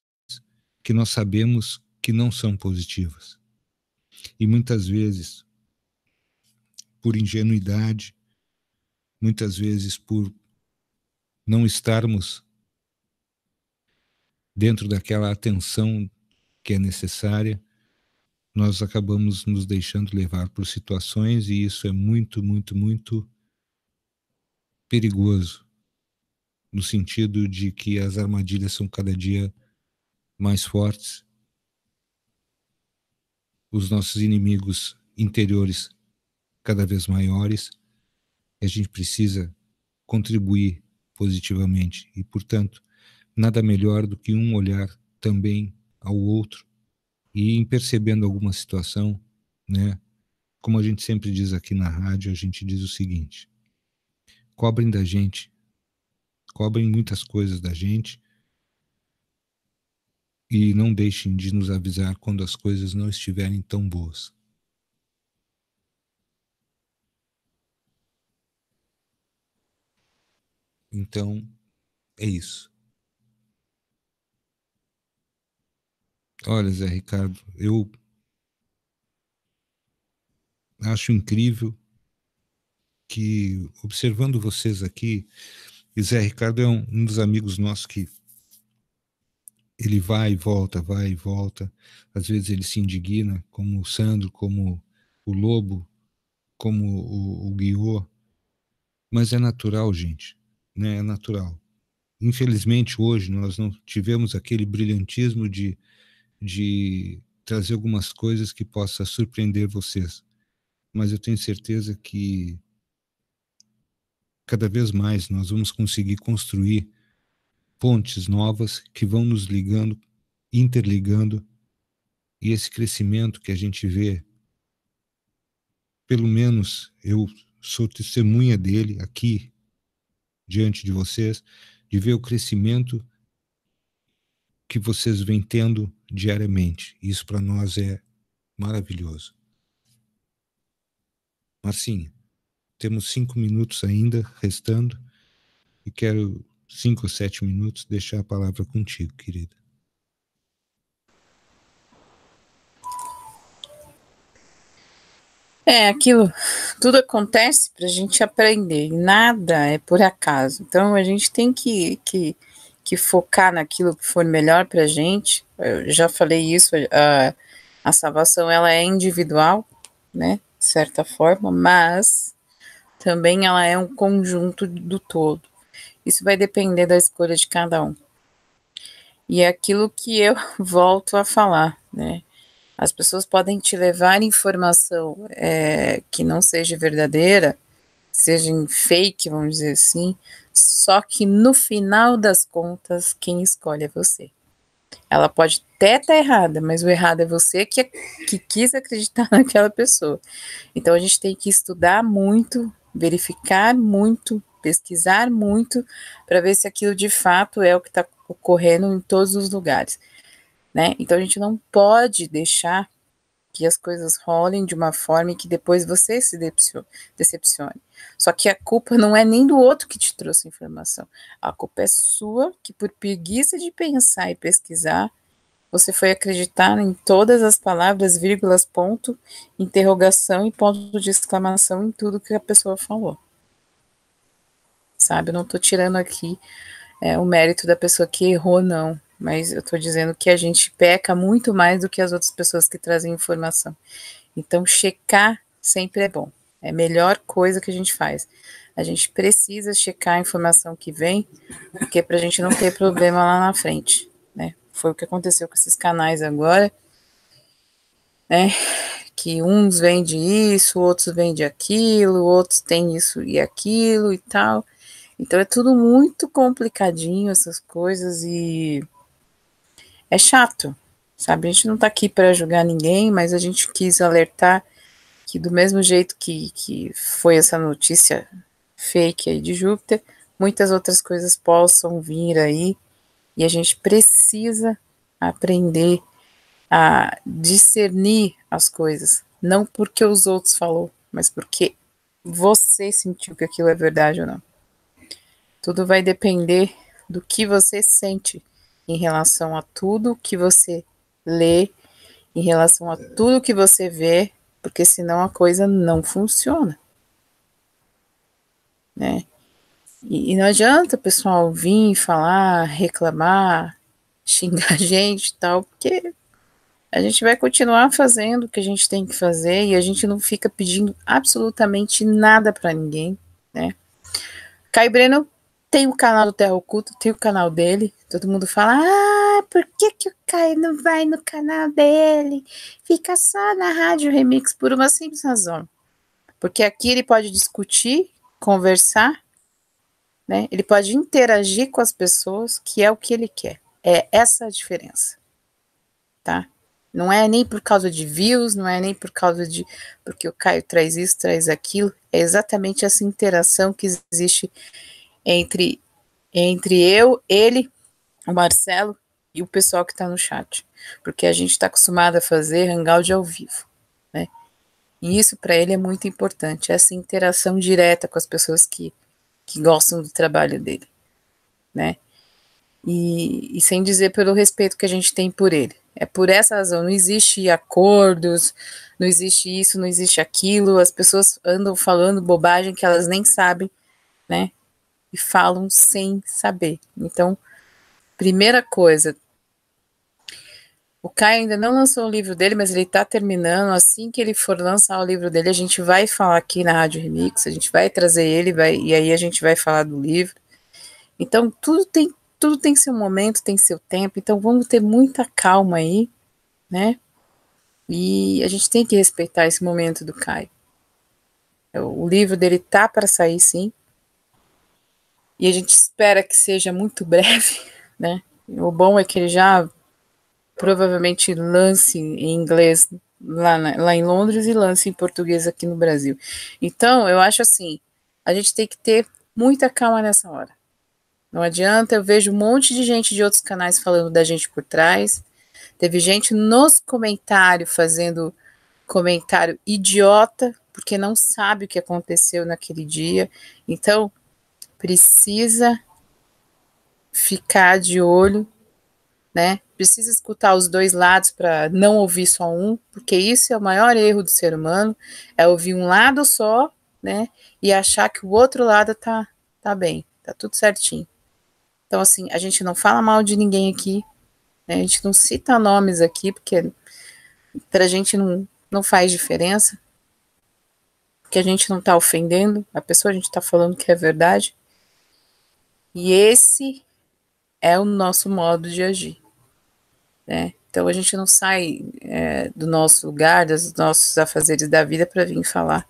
que nós sabemos que não são positivas. E muitas vezes, por ingenuidade, muitas vezes por não estarmos dentro daquela atenção que é necessária, nós acabamos nos deixando levar por situações, e isso é muito, muito, muito perigoso, no sentido de que as armadilhas são cada dia mais fortes, os nossos inimigos interiores cada vez maiores, e a gente precisa contribuir positivamente, e portanto, nada melhor do que um olhar também ao outro, e em percebendo alguma situação, né, como a gente sempre diz aqui na rádio, a gente diz o seguinte: cobrem da gente, cobrem muitas coisas da gente, e não deixem de nos avisar quando as coisas não estiverem tão boas. Então, é isso. Olha, Zé Ricardo, eu acho incrível que, observando vocês aqui, e Zé Ricardo é um dos amigos nossos que ele vai e volta, às vezes ele se indigna, como o Sandro, como o Lobo, como o Guiô, mas é natural, gente, né? É natural. Infelizmente, hoje, nós não tivemos aquele brilhantismo de trazer algumas coisas que possa surpreender vocês, mas eu tenho certeza que cada vez mais nós vamos conseguir construir pontes novas que vão nos ligando, interligando, e esse crescimento que a gente vê, pelo menos eu sou testemunha dele aqui diante de vocês, de ver o crescimento que vocês vêm tendo diariamente. Isso para nós é maravilhoso. Marcinha, temos 5 minutos ainda restando, e quero 5 ou 7 minutos deixar a palavra contigo, querida. Aquilo, tudo acontece para a gente aprender, nada é por acaso. Então a gente tem que focar naquilo que for melhor para a gente. Eu já falei isso, a salvação ela é individual, né, de certa forma, mas também ela é um conjunto do todo. Isso vai depender da escolha de cada um. E é aquilo que eu volto a falar, né? As pessoas podem te levar informação que não seja verdadeira, seja em fake, vamos dizer assim, só que no final das contas, quem escolhe é você. Ela pode até estar errada, mas o errado é você que quis acreditar naquela pessoa. Então a gente tem que estudar muito, verificar muito, pesquisar muito, para ver se aquilo de fato é o que está ocorrendo em todos os lugares, né? Então a gente não pode deixar que as coisas rolem de uma forma que depois você se decepcione. Só que a culpa não é nem do outro que te trouxe a informação. A culpa é sua, que por preguiça de pensar e pesquisar, você foi acreditar em todas as palavras, vírgulas, ponto, interrogação e ponto de exclamação em tudo que a pessoa falou. Sabe, eu não tô tirando aqui o mérito da pessoa que errou, não. Mas eu tô dizendo que a gente peca muito mais do que as outras pessoas que trazem informação. Então, checar sempre é bom. É a melhor coisa que a gente faz. A gente precisa checar a informação que vem, porque pra gente não ter problema lá na frente, né? Foi o que aconteceu com esses canais agora, né? Que uns vendem isso, outros vendem aquilo, outros têm isso e aquilo e tal. Então, é tudo muito complicadinho, essas coisas, e é chato, sabe? A gente não tá aqui para julgar ninguém, mas a gente quis alertar que do mesmo jeito que foi essa notícia fake aí de Júpiter, muitas outras coisas possam vir aí, e a gente precisa aprender a discernir as coisas, não porque os outros falou, mas porque você sentiu que aquilo é verdade ou não. Tudo vai depender do que você sente em relação a tudo que você lê, em relação a tudo que você vê, porque senão a coisa não funciona, né? E não adianta o pessoal vir falar, reclamar, xingar a gente e tal, porque a gente vai continuar fazendo o que a gente tem que fazer e a gente não fica pedindo absolutamente nada para ninguém, né? Caio Breno tem o canal do Terra Oculta, tem o canal dele, todo mundo fala, por que o Caio não vai no canal dele? Fica só na Rádio Remix por uma simples razão. Porque aqui ele pode discutir, conversar, né? Ele pode interagir com as pessoas, que é o que ele quer. É essa a diferença, tá? Não é nem por causa de views, não é nem por causa de porque o Caio traz isso, traz aquilo. É exatamente essa interação que existe entre eu, ele, o Marcelo e o pessoal que está no chat. Porque a gente está acostumado a fazer hangout ao vivo, né? E isso para ele é muito importante, essa interação direta com as pessoas que gostam do trabalho dele, né? E sem dizer pelo respeito que a gente tem por ele. É por essa razão, não existe acordos, não existe isso, não existe aquilo, as pessoas andam falando bobagem que elas nem sabem, né? E falam sem saber. Então, primeira coisa, o Caio ainda não lançou o livro dele, mas ele está terminando. Assim que ele for lançar o livro dele, a gente vai falar aqui na Rádio Remix, a gente vai trazer ele, e aí a gente vai falar do livro. Então, tudo tem seu momento, tem seu tempo, então vamos ter muita calma aí, né? E a gente tem que respeitar esse momento do Caio. O livro dele tá para sair, sim, e a gente espera que seja muito breve, né? O bom é que ele já provavelmente lance em inglês lá em Londres e lance em português aqui no Brasil. Então, eu acho assim, a gente tem que ter muita calma nessa hora. Não adianta, eu vejo um monte de gente de outros canais falando da gente por trás. Teve gente nos comentários fazendo comentário idiota, porque não sabe o que aconteceu naquele dia. Então, precisa ficar de olho, né? Precisa escutar os dois lados para não ouvir só um, porque isso é o maior erro do ser humano, é ouvir um lado só, né? E achar que o outro lado tá bem, tá tudo certinho. Então, assim, a gente não fala mal de ninguém aqui, né? A gente não cita nomes aqui, porque pra gente não faz diferença, porque a gente não tá ofendendo a pessoa, a gente tá falando que é verdade. E esse é o nosso modo de agir, né? Então a gente não sai do nosso lugar, dos nossos afazeres da vida para vir falar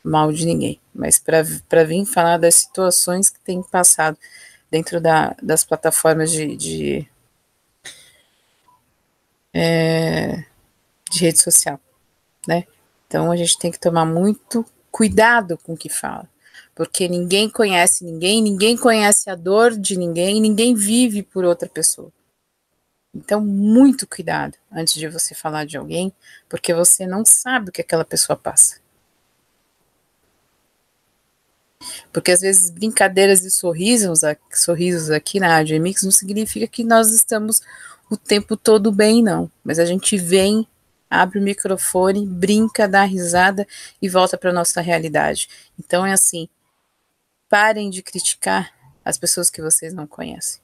mal de ninguém, mas para vir falar das situações que tem passado dentro das plataformas de rede social, né? Então a gente tem que tomar muito cuidado com o que fala, porque ninguém conhece ninguém conhece a dor de ninguém, ninguém vive por outra pessoa. Então, muito cuidado antes de você falar de alguém, porque você não sabe o que aquela pessoa passa. Porque às vezes brincadeiras e sorrisos aqui na Rádio Remix não significa que nós estamos o tempo todo bem, não. Mas a gente vem, abre o microfone, brinca, dá risada e volta para a nossa realidade. Então é assim, parem de criticar as pessoas que vocês não conhecem.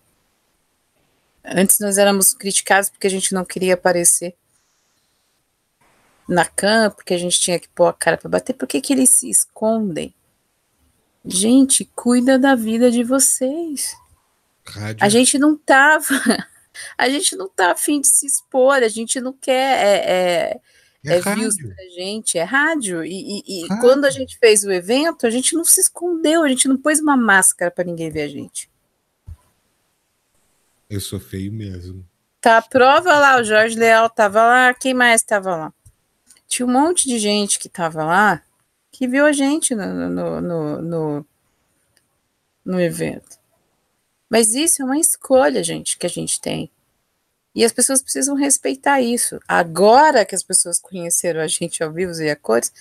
Antes nós éramos criticados porque a gente não queria aparecer na cama, porque a gente tinha que pôr a cara para bater. Por que eles se escondem? Gente, cuida da vida de vocês. Rádio. A gente não tava a fim de se expor, a gente não quer views pra gente, é rádio. E rádio. Quando a gente fez o evento, a gente não se escondeu, a gente não pôs uma máscara para ninguém ver a gente. Eu sou feio mesmo. Tá a prova lá, o Jorge Leal tava lá, quem mais tava lá? Tinha um monte de gente que tava lá, que viu a gente no evento. Mas isso é uma escolha, gente, que a gente tem. E as pessoas precisam respeitar isso. Agora que as pessoas conheceram a gente ao vivo e a cores,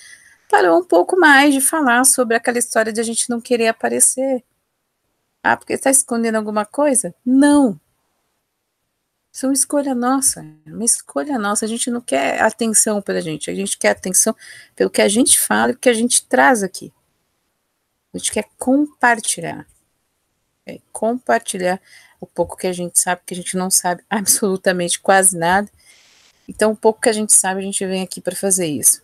parou um pouco mais de falar sobre aquela história de a gente não querer aparecer. Ah, porque está escondendo alguma coisa? Não. Isso é uma escolha nossa. Uma escolha nossa. A gente não quer atenção pela gente. A gente quer atenção pelo que a gente fala e o que a gente traz aqui. A gente quer compartilhar. compartilhar o pouco que a gente sabe, que a gente não sabe absolutamente quase nada. Então, o pouco que a gente sabe, a gente vem aqui para fazer isso.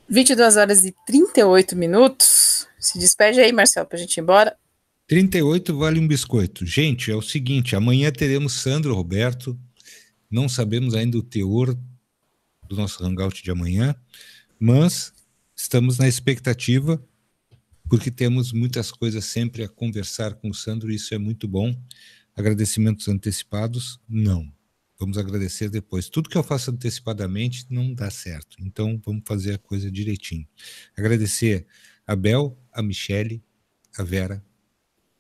22 horas e 38 minutos. Se despede aí, Marcelo, para a gente ir embora. 38 vale um biscoito. Gente, é o seguinte, amanhã teremos Sandro Roberto. Não sabemos ainda o teor do nosso hangout de amanhã, mas estamos na expectativa, porque temos muitas coisas sempre a conversar com o Sandro, e isso é muito bom. Agradecimentos antecipados? Não. Vamos agradecer depois. Tudo que eu faço antecipadamente não dá certo, então vamos fazer a coisa direitinho. Agradecer a Bel, a Michele, a Vera,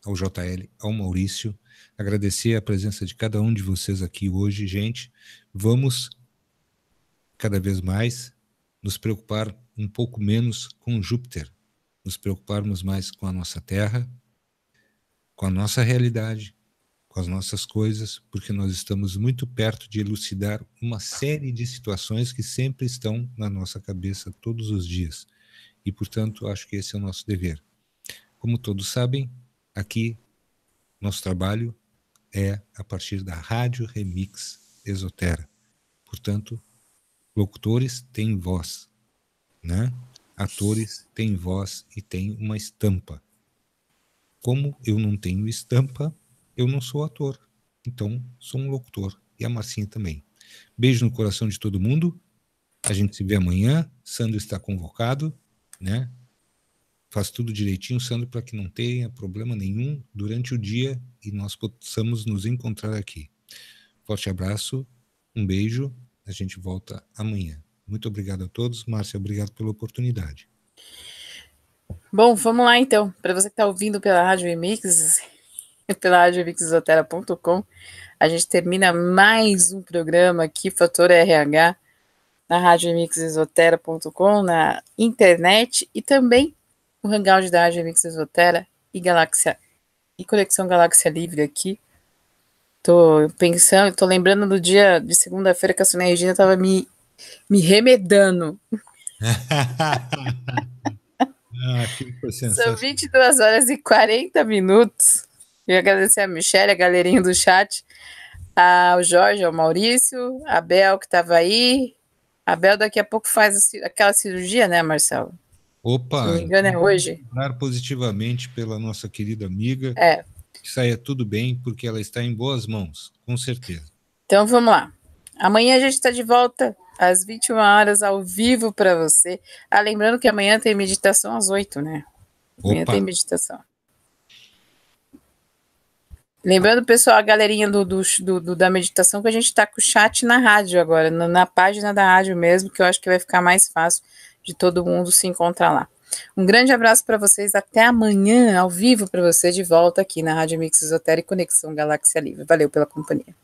ao JL, ao Maurício, agradecer a presença de cada um de vocês aqui hoje, gente. Vamos cada vez mais nos preocupar um pouco menos com Júpiter, nos preocuparmos mais com a nossa Terra, com a nossa realidade, com as nossas coisas, porque nós estamos muito perto de elucidar uma série de situações que sempre estão na nossa cabeça todos os dias. E, portanto, acho que esse é o nosso dever. Como todos sabem, aqui nosso trabalho é a partir da Rádio Remix Exotera. Portanto, locutores têm voz, né? Atores têm voz e têm uma estampa. Como eu não tenho estampa, eu não sou ator. Então, sou um locutor. E a Marcinha também. Beijo no coração de todo mundo. A gente se vê amanhã. Sandro está convocado, né? Faz tudo direitinho, Sandro, para que não tenha problema nenhum durante o dia e nós possamos nos encontrar aqui. Forte abraço, um beijo, a gente volta amanhã. Muito obrigado a todos. Márcia, obrigado pela oportunidade. Bom, vamos lá então. Para você que está ouvindo pela Rádio Remix, pela radiomixesotera.com, a gente termina mais um programa aqui, Fator RH, na radiomixesotera.com, na internet, e também o Hangout da Rádio Remix Exotera e Galáxia e Conexão Galáxia Livre aqui. Tô pensando, tô lembrando do dia de segunda-feira que a Sônia Regina tava me remedando. Foi São 22 horas e 40 minutos. Eu agradecer a Michelle, a galerinha do chat, ao Jorge, ao Maurício, a Bel que estava aí. A Bel daqui a pouco faz aquela cirurgia, né, Marcelo? Opa! Se não me engano, é hoje. Positivamente pela nossa querida amiga. Que saia tudo bem, porque ela está em boas mãos, com certeza. Então vamos lá. Amanhã a gente está de volta às 21 horas ao vivo para você. Lembrando que amanhã tem meditação às 8, né? Amanhã tem meditação. Lembrando, pessoal, a galerinha da meditação, que a gente está com o chat na rádio agora, na página da rádio mesmo, que eu acho que vai ficar mais fácil de todo mundo se encontrar lá. Um grande abraço para vocês, até amanhã, ao vivo para você, de volta aqui na Rádio Mix Exotera e Conexão Galáxia Livre. Valeu pela companhia.